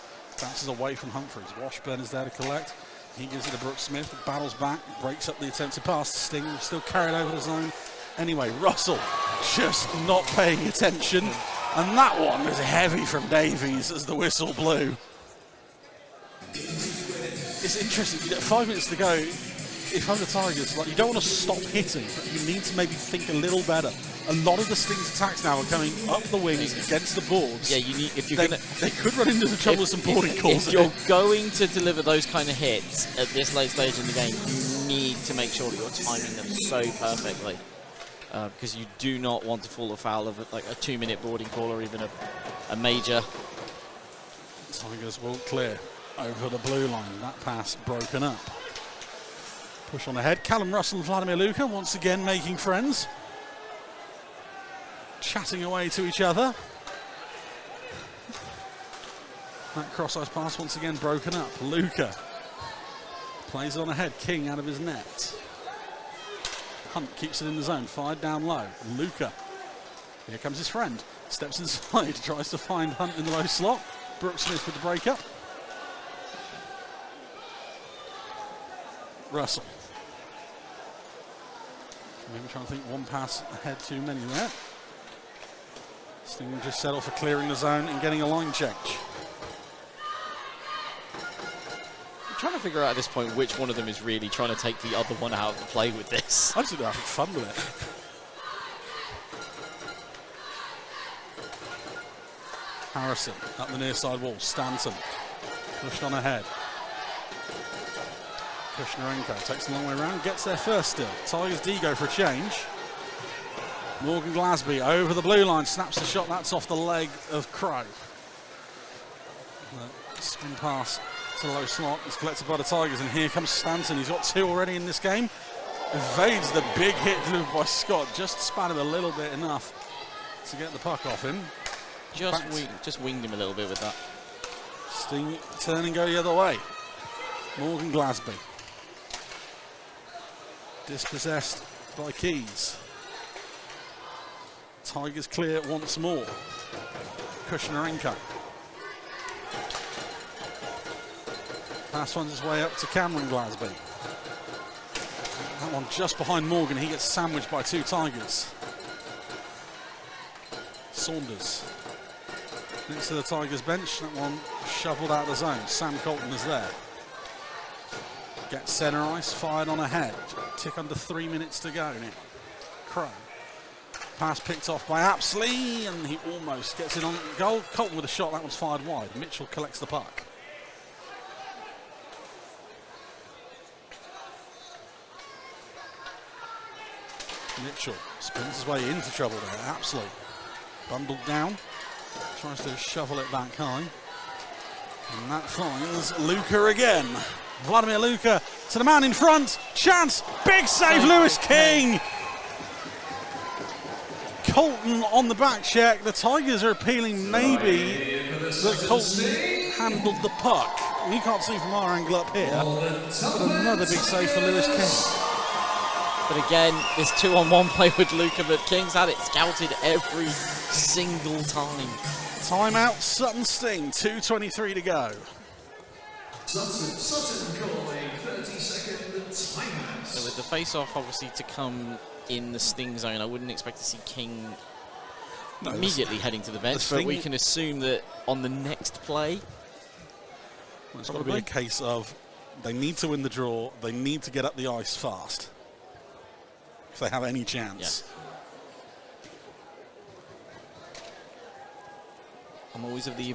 Bounces away from Humphreys. Washburn is there to collect. He gives it to Brooke Smith. Battles back. Breaks up the attempted pass. Sting still carried over the zone. Anyway, Russell just not paying attention. And that one was heavy from Davies as the whistle blew. It's interesting. 5 minutes to go. if I'm the Tigers, like, you don't want to stop hitting, but you need to maybe think a little better. A lot of the Sting's attacks now are coming up the wings against the boards. Yeah, you need, if you're they could run into the trouble with some boarding calls. If you're going to deliver those kind of hits at this late stage in the game, you need to make sure that you're timing them so perfectly. Because you do not want to fall afoul of like a 2-minute boarding call or even a major. Tigers will clear over the blue line. That pass broken up. Push on ahead. Callum Russell and Vladimir Luka once again making friends. Chatting away to each other. That cross-ice pass once again broken up. Luka plays on ahead. King out of his net. Hunt keeps it in the zone. Fired down low. Luka. Here comes his friend. Steps inside. Tries to find Hunt in the low slot. Brooks Smith with the break-up. Russell. Maybe trying to think one pass ahead too many there. Sting just settle for clearing the zone and getting a line change. I'm trying to figure out at this point which one of them is really trying to take the other one out of the play with this. I just think they're having fun with it. Harrison up the near side wall. Stanton pushed on ahead. Kushnarenko takes a long way around, gets there first still. Tigers D go for a change. Morgan Glasby over the blue line, snaps the shot, that's off the leg of Crow. The spin pass to the low slot is collected by the Tigers, and here comes Stanton. He's got 2 already in this game. Evades the big hit delivered by Scott, just spat him a little bit enough to get the puck off him. Just winged him a little bit with that. Sting turn and go the other way. Morgan Glasby. Dispossessed by Keys. Tigers clear once more. Kushnarenko. Pass finds his way up to Cameron Glasby. That one just behind Morgan. He gets sandwiched by 2 Tigers. Saunders. Next to the Tigers bench. That one shuffled out of the zone. Sam Colton is there. Gets centre ice, fired on ahead. Tick under 3 minutes to go now. Crow. Pass picked off by Apsley, and he almost gets it on goal. Colton with a shot, that one's fired wide. Mitchell collects the puck. Mitchell spins his way into trouble there. Apsley bundled down, tries to shovel it back high. And that finds Luka again. Vladimir Luka to the man in front. Chance. Big save, Lewis King. Colton on the back check. The Tigers are appealing maybe that Colton handled the puck. We can't see from our angle up here. But another big save for Lewis King. But again, this 2-on-1 play with Luka, but King's had it scouted every single time. Timeout, Sutton Sting, 2:23 to go. Sutton calling 30-second timeout. So with the face-off obviously to come in the Sting zone, I wouldn't expect to see King immediately heading to the bench, but we can assume that on the next play... Well, it's got to be a case of they need to win the draw, they need to get up the ice fast if they have any chance. Yeah. I'm always of the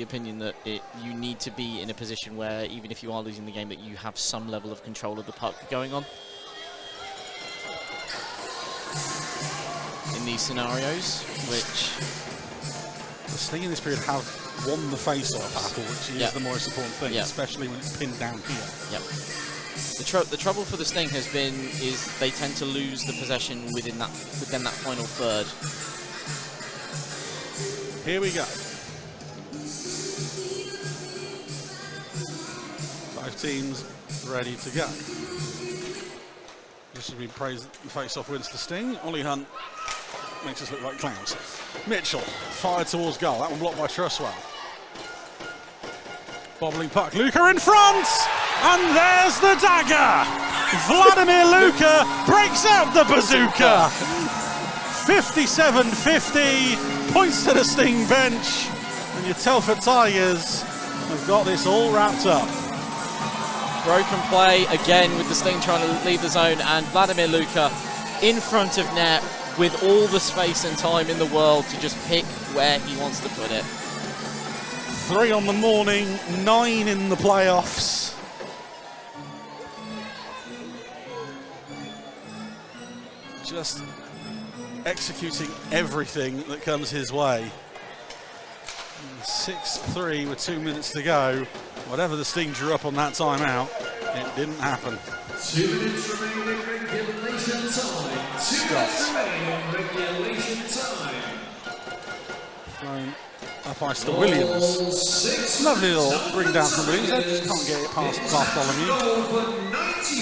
opinion that you need to be in a position where even if you are losing the game, that you have some level of control of the puck going on in these scenarios. Which the Sting in this period have won the face-off battle, which is the most important thing, especially when it's pinned down here. Yep. The trouble for the Sting has been is they tend to lose the possession within that final third. Here we go. 5 teams ready to go. This has been praised. The face-off wins the Sting. Ollie Hunt makes us look like clowns. Mitchell fired towards goal. That one blocked by Truswell. Bobbling puck. Luka in front! And there's the dagger! Vladimir Luka breaks out the bazooka! 57-50, points to the Sting bench, and your Telford Tigers have got this all wrapped up. Broken play again with the Sting trying to leave the zone, and Vladimir Luka in front of net with all the space and time in the world to just pick where he wants to put it. 3 on the morning, 9 in the playoffs. Just executing everything that comes his way. 6-3 with 2 minutes to go. Whatever the Sting drew up on that timeout, it didn't happen. 2 minutes remaining regulation time. 2 minutes remaining regulation time. Thrown up ice to Williams. Lovely little bring down from Williams. They just can't get it past Bartholomew.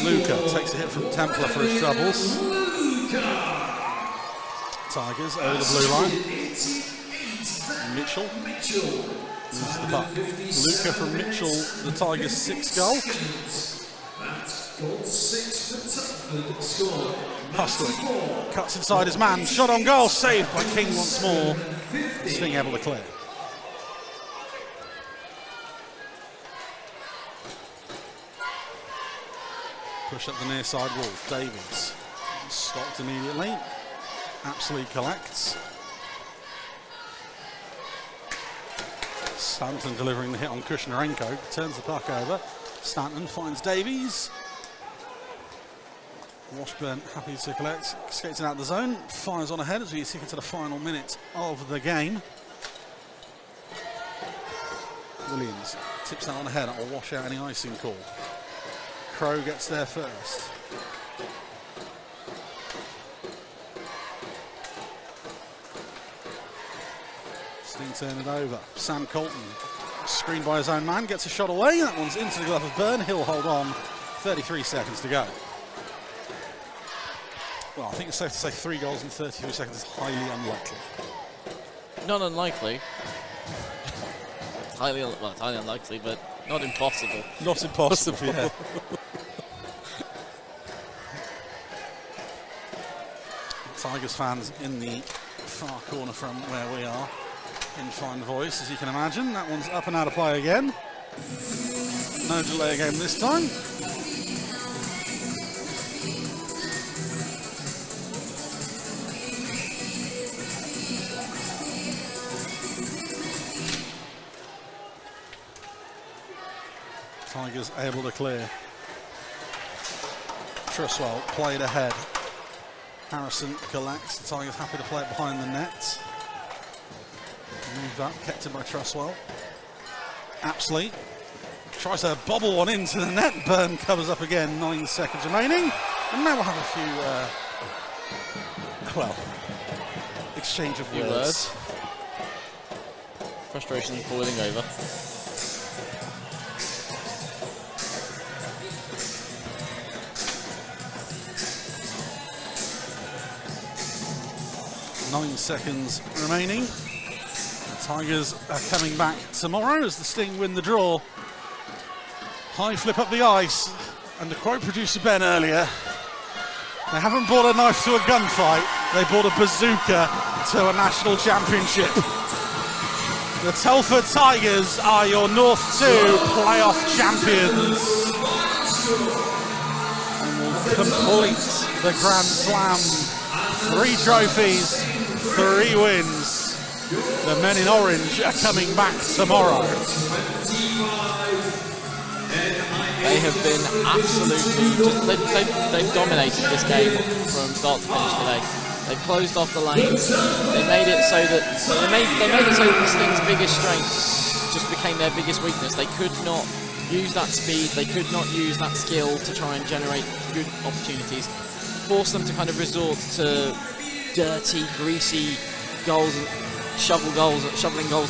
Luka takes a hit from Templar for his troubles. Tigers over the blue line. Mitchell moves the puck. Luka from Mitchell, the Tigers' 6th goal. That's goal 6 for Telford. Hustling cuts inside his man. Shot on goal, saved by King once more. Sting able to clear. Push up the near side wall. Davies stopped immediately. Absolutely collects. Stanton delivering the hit on Kushnarenko, turns the puck over. Stanton finds Davies. Washburn happy to collect, skating out the zone, fires on ahead as we tick into the final minute of the game. Williams tips that on ahead, that will wash out any icing call. Crow gets there first. Sting turn it over. Sam Colton, screened by his own man, gets a shot away. That one's into the glove of Byrne. He'll hold on. 33 seconds to go. Well, I think it's safe to say 3 goals in 33 seconds is highly unlikely. Not unlikely. It's highly unlikely, but not impossible. Not impossible, yeah. Tigers fans in the far corner from where we are, in fine voice, as you can imagine. That one's up and out of play again. No delay game this time. Tigers able to clear. Truswell played ahead. Harrison collects. The Tigers happy to play it behind the net. Moved up, kept it by Truswell. Apsley tries to bobble one into the net. Byrne covers up again. 9 seconds remaining. And now we'll have a few, well, exchange of words. Frustration's boiling over. Nine seconds remaining. The Tigers are coming back tomorrow as the Sting win the draw. High flip up the ice, and to quote producer Ben earlier, they haven't brought a knife to a gunfight, they brought a bazooka to a national championship. The Telford Tigers are your North 2 playoff champions and will complete the Grand Slam. 3 trophies, 3 wins. The men in orange are coming back tomorrow. They have been absolutely, they've dominated this game from start to finish today. They closed off the lanes. They made it so that the Sting's biggest strength just became their biggest weakness. They could not use that speed. They could not use that skill to try and generate good opportunities. Force them to kind of resort to dirty, greasy goals, shoveling goals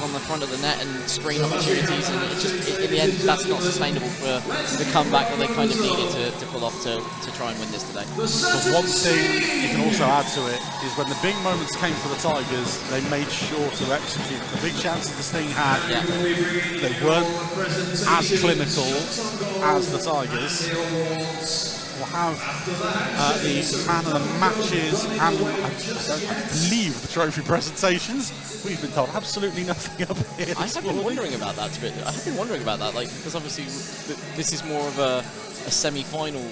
on the front of the net and screen opportunities, and it just, in the end, that's not sustainable for the comeback that they kind of needed to pull off to try and win this today. But one thing you can also add to it is when the big moments came for the Tigers, they made sure to execute. The big chances the Sting had, they weren't as clinical as the Tigers. Were have the man of the matches and I believe the trophy presentations. We've been told absolutely nothing up here. I have been wondering about that. Like, because obviously this is more of a semi-final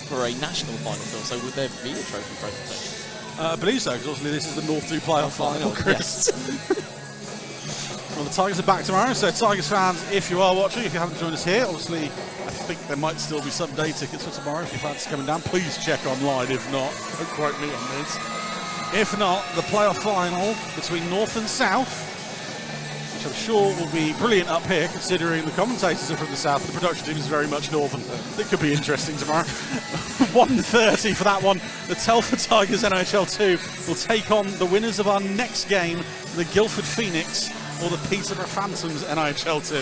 for a national final film. So would there be a trophy presentation? I believe so, because obviously this is the North 2 playoff final, Chris. Yes. Well, the Tigers are back tomorrow, so Tigers fans, if you are watching, if you haven't joined us here, obviously I think there might still be some day tickets for tomorrow. If you fancy coming down, please check online. If not, don't quote me on this. If not, the playoff final between North and South, which I'm sure will be brilliant up here, considering the commentators are from the South, the production team is very much Northern. It could be interesting tomorrow. 1:30 for that one. The Telford Tigers NHL 2 will take on the winners of our next game, the Guildford Phoenix or the Peterborough Phantoms NHL 2.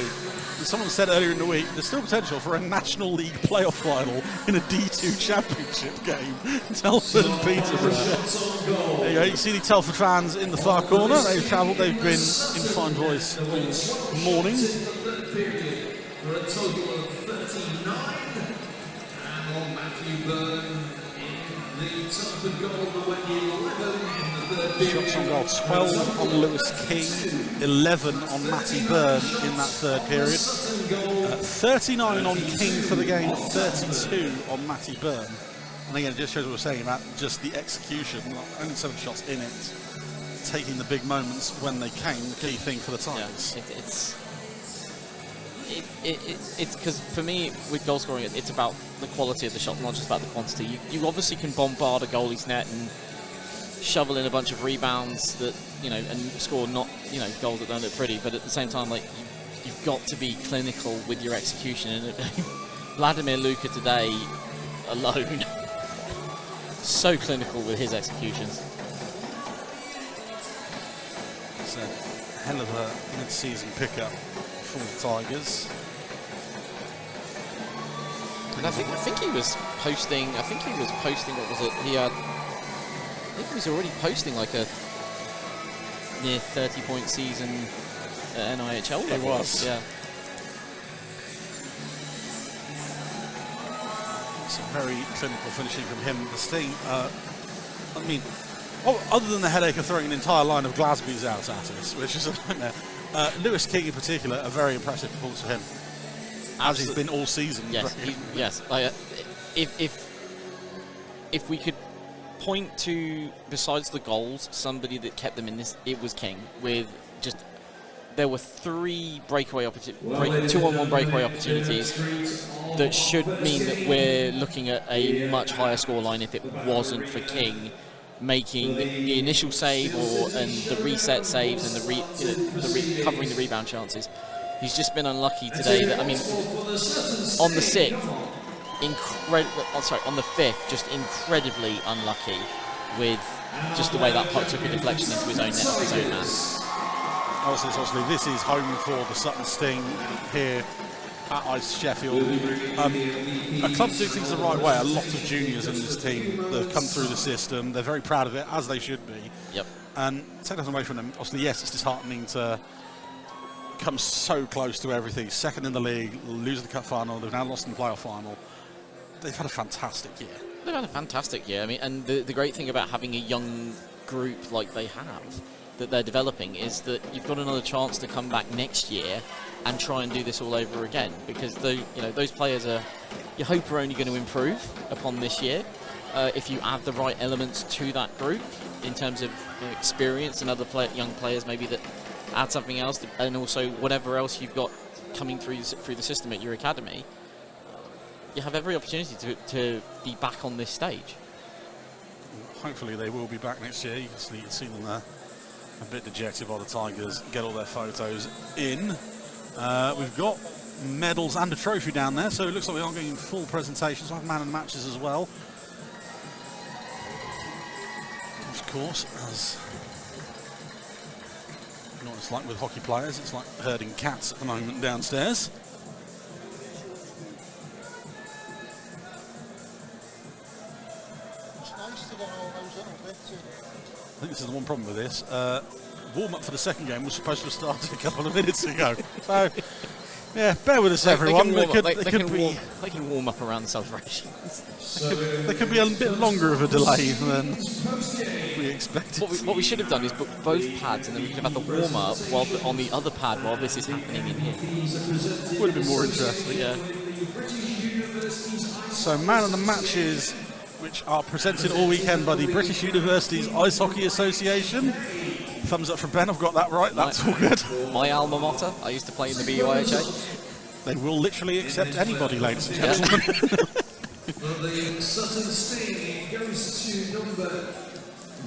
As someone said earlier in the week, there's still potential for a National League playoff final in a D2 championship game. Telford and Peterborough. There you go, you see the Telford fans in the far corner. They've travelled, they've been in fine voice all morning. For a total of 39. And Matthew Byrne in the Telford goal, the winning 11 in the third period. Shots on goal, 12 on Lewis King, 11 on Matty Byrne in that third period. 39 on King for the game, 32 on Matty Byrne. And again, it just shows what we're saying about just the execution. Only 7 shots in it, taking the big moments when they came, the key thing for the Tigers. It's because for me with goal scoring, it's about the quality of the shot, not just about the quantity. You obviously can bombard a goalie's net and shovel in a bunch of rebounds that and score goals that don't look pretty. But at the same time, like you've got to be clinical with your execution. And Vladimir Luka today alone, so clinical with his executions. It's a hell of a mid-season pickup for the Tigers. And I think he was posting. What was it? I think he was already posting like a near 30-point season at NIHL. It was. Yeah. It's a very clinical finishing from him. The Sting, other than the headache of throwing an entire line of Glasby's out at us, which is a nightmare, Lewis King in particular, a very impressive performance for him. As he's been all season. Yes, yes. If we could point to, besides the goals, somebody that kept them in this, it was King. There were 3 breakaway opportunities, 2-on-1 breakaway opportunities that should mean that we're looking at a much higher scoreline if it wasn't for King making the initial save and the reset saves and covering the rebound chances. He's just been unlucky today. On the 6th, on the 5th, just incredibly unlucky with just the way that puck took a deflection into his own net, his own man. Obviously, this is home for the Sutton Sting here at Ice Sheffield. A club doing things the right way. A lot of juniors in this team that have come through the system. They're very proud of it, as they should be. Yep. And take nothing away from them. Obviously, yes, it's disheartening to come so close to everything. Second in the league, losing the cup final. They've now lost in the playoff final. They've had a fantastic year. They've had a fantastic year. And the great thing about having a young group like they have, that they're developing, is that you've got another chance to come back next year and try and do this all over again, because those players you hope are only going to improve upon this year if you add the right elements to that group in terms of experience and other young players maybe that add something else, and also whatever else you've got coming through the system at your academy. You have every opportunity to be back on this stage. Hopefully they will be back next year. You can see them there, a bit dejected while the Tigers get all their photos in. We've got medals and a trophy down there, so it looks like we are getting full presentations. We'll have man and matches as well. Of course, as you know what it's like with hockey players, it's like herding cats at the moment downstairs. I think this is the one problem with this. Warm-up for the second game was supposed to have started a couple of minutes ago. So Yeah, bear with us, everyone. They can warm up around the celebrations. There could be a bit longer of a delay than we expected. What we should have done is book both pads, and then we could have had the warm up on the other pad while this is happening in here. Would have been more interesting. Yeah. So, man of the matches, which are presented all weekend by the British Universities Ice Hockey Association. Thumbs up from Ben, I've got that right, that's all good. My alma mater, I used to play in the BUIHA. They will literally accept anybody, ladies and gentlemen. Well, the Sutton Sting goes to number...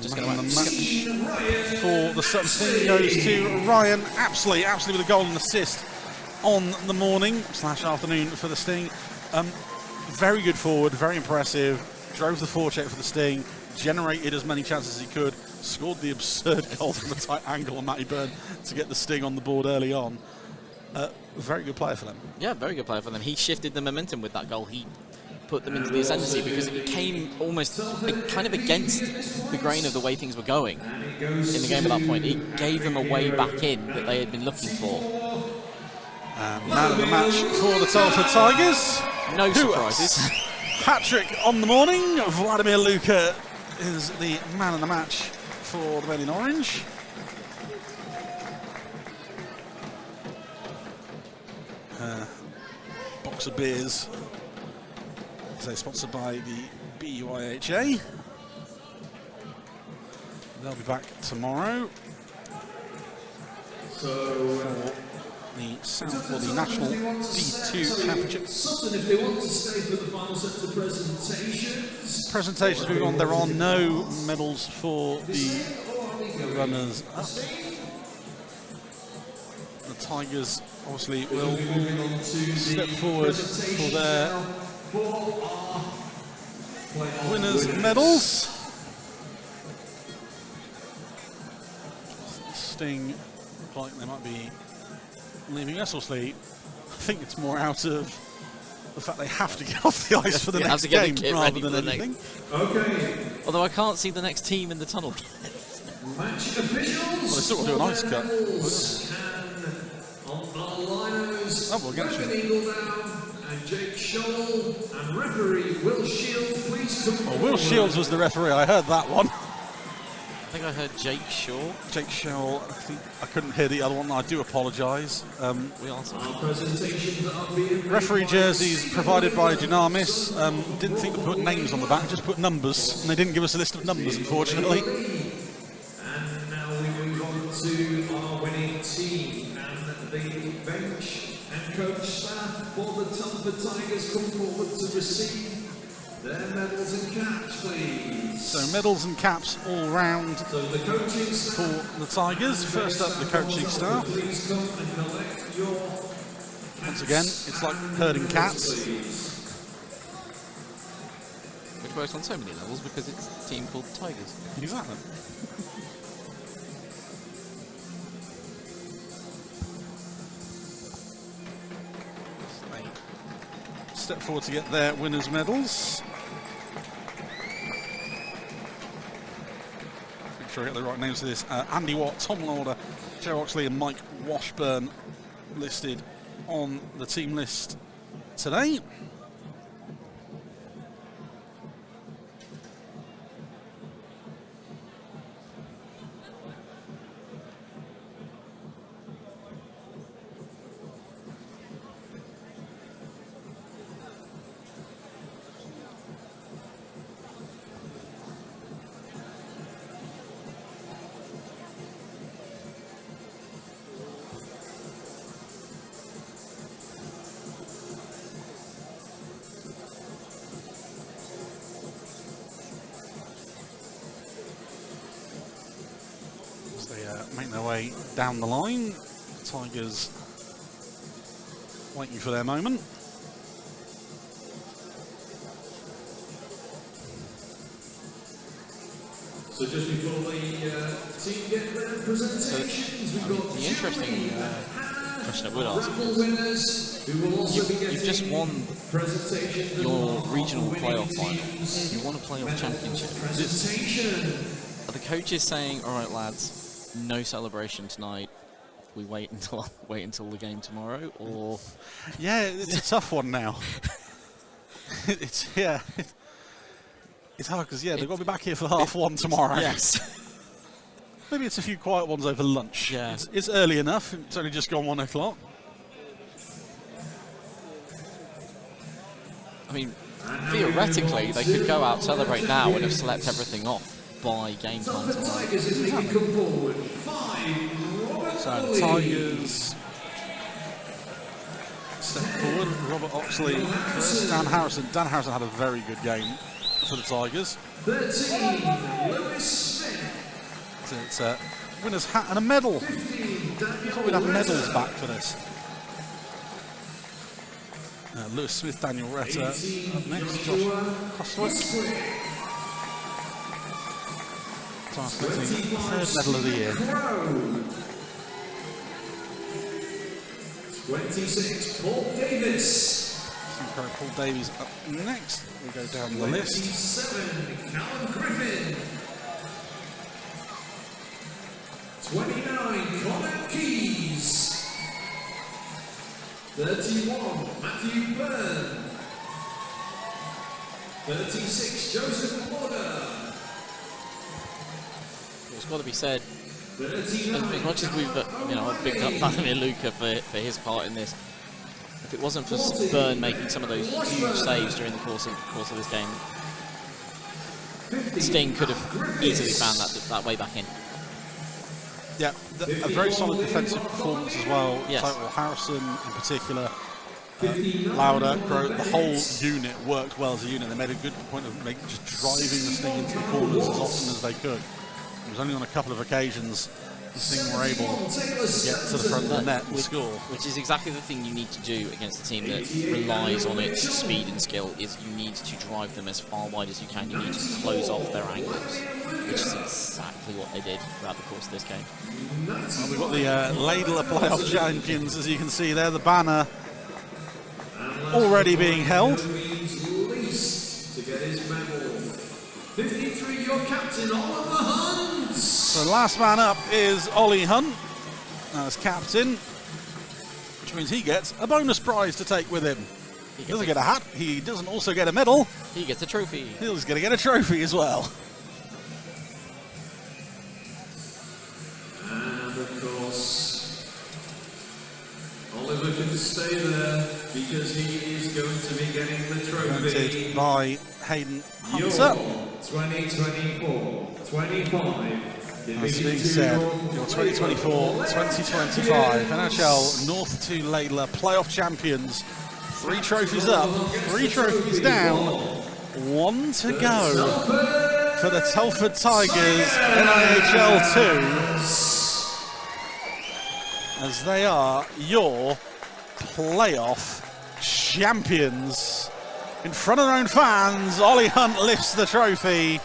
Just going to match for the Sutton Sting goes to Ryan Apsley. Apsley with a goal and assist on the morning / afternoon for the Sting. Very good forward, very impressive. Drove the forecheck for the Sting, generated as many chances as he could, scored the absurd goal from a tight angle on Matty Byrne to get the Sting on the board early on. Very good player for them. Yeah, very good player for them. He shifted the momentum with that goal. He put them into the ascendancy because it came almost kind of against the grain of the way things were going in the game at that point. It gave them a way back in that they had been looking for. Man of the match for the Telford Tigers. No surprises. Hat-trick on the morning. Vladimir Luka is the man of the match for the men in orange. Box of beers. They're sponsored by the BUIHA. They'll be back tomorrow for the South or the National D2 Championship. Sutton, if they want to stay for the final set of presentations. Presentations moving on. There are no medals for the runners up. The Tigers obviously will step forward for their winners' medals. Sting look like they might be leaving us, obviously. I think it's more out of the fact they have to get off the ice for the next game rather than anything. Okay. Although I can't see the next team in the tunnel. Match officials. Well, they still got to do an ice cut. Kevin Eagledown and Jake Scholl and referee Will Shields, please come forward. Will Shields was the referee, I heard that one. I think I heard Jake Shaw. Jake Scholl, I couldn't hear the other one, I do apologise. Referee jerseys provided by Dynamis. Didn't think to put names on the back, just put numbers, and they didn't give us a list of numbers, unfortunately. And now we move on to our winning team, and the bench and coach staff for the Telford Tigers come forward to receive their medals and caps, please. So medals and caps all round so the coaching staff for the Tigers. First up, the coaching staff. Please come and collect your once again, it's like herding cats. Which works on so many levels because it's a team called Tigers. Exactly. Step forward to get their winners' medals. Make sure I get the right names for this. Andy Watt, Tom Lauder, Joe Oxley and Mike Washburn listed on the team list today. Make their way down the line. Tigers waiting for their moment. So just before the team get their presentations, we've got the interesting question I would ask winners who will also be getting you've just won your regional playoff final. You won a playoff championship. Are the coaches saying, all right, lads, no celebration tonight, we wait until the game tomorrow, or yeah, it's a tough one now. It's hard because they've got to be back here for 1:30 tomorrow. Yes. Maybe it's a few quiet ones over lunch. Yeah. It's early enough. It's only just gone 1 o'clock. I mean, theoretically, they could go out, celebrate now, and have slept everything off by game time tomorrow. So the Tigers step forward. Robert Oxley versus Dan Harrison. Dan Harrison had a very good game for the Tigers. 13, Lewis Smith. So it's a winner's hat and a medal. I thought we'd have medals back for this. Lewis Smith, Daniel Retta up next. Josh Costwick. Third medal of the year. 26, Paul Davis. Paul Davies up next. We go down the list. 27, Callum Griffin. 29, Connor Keys. 31, Matthew Byrne. 36, Joseph Porter. It's got to be said, 39, as much as we've picked up Vladimir Luka for his part in this, if it wasn't for Byrne making some of those huge saves during the course of this game, Sting could have easily found that way back in. Yeah, a very solid defensive performance as well. Yes. Total Harrison in particular. Lauder, Crow, the whole unit worked well as a unit. They made a good point of just driving the Sting into the corners as often as they could. It was only on a couple of occasions the Sting were able to get to the front of the net and score. Which is exactly the thing you need to do against a team that relies on its speed and skill, is you need to drive them as far wide as you can. You need to close off their angles, which is exactly what they did throughout the course of this game. Well, we've got the Ladle of playoff champions, as you can see there, the banner already being held. Least to get his medal. 53, your captain, Oliver Hunt. So last man up is Ollie Hunt as captain, which means he gets a bonus prize to take with him. He doesn't get a hat, he doesn't also get a medal. He gets a trophy. He's going to get a trophy as well. And of course, Oliver can stay there because he is going to be getting the trophy. Presented by Hayden Your Hunter. 2024-25. As being said, your 2024-2025 NHL North 2 Ladler playoff champions. 3 trophies up, 3 trophies down, 1 to go for the Telford Tigers NIHL 2, as they are your playoff champions. In front of their own fans, Ollie Hunt lifts the trophy.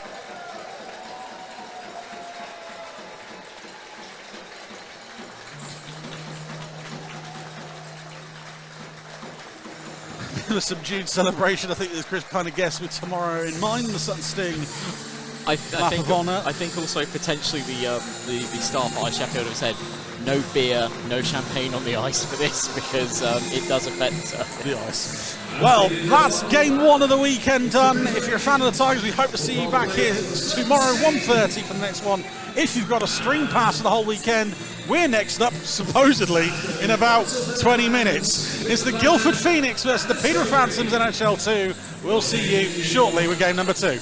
A subdued celebration. I think as Chris kind of guessed, with tomorrow in mind, the Sutton Sting lap of honour. I think also potentially the staff at Sheffield have said no beer, no champagne on the ice for this, because it does affect the ice. Well, that's game 1 of the weekend done. If you're a fan of the Tigers, we hope to see you back here tomorrow 1:30 for the next one. If you've got a stream pass for the whole weekend, we're next up, supposedly, in about 20 minutes. It's the Guildford Phoenix versus the Peter Phantoms NHL 2. We'll see you shortly with game number 2.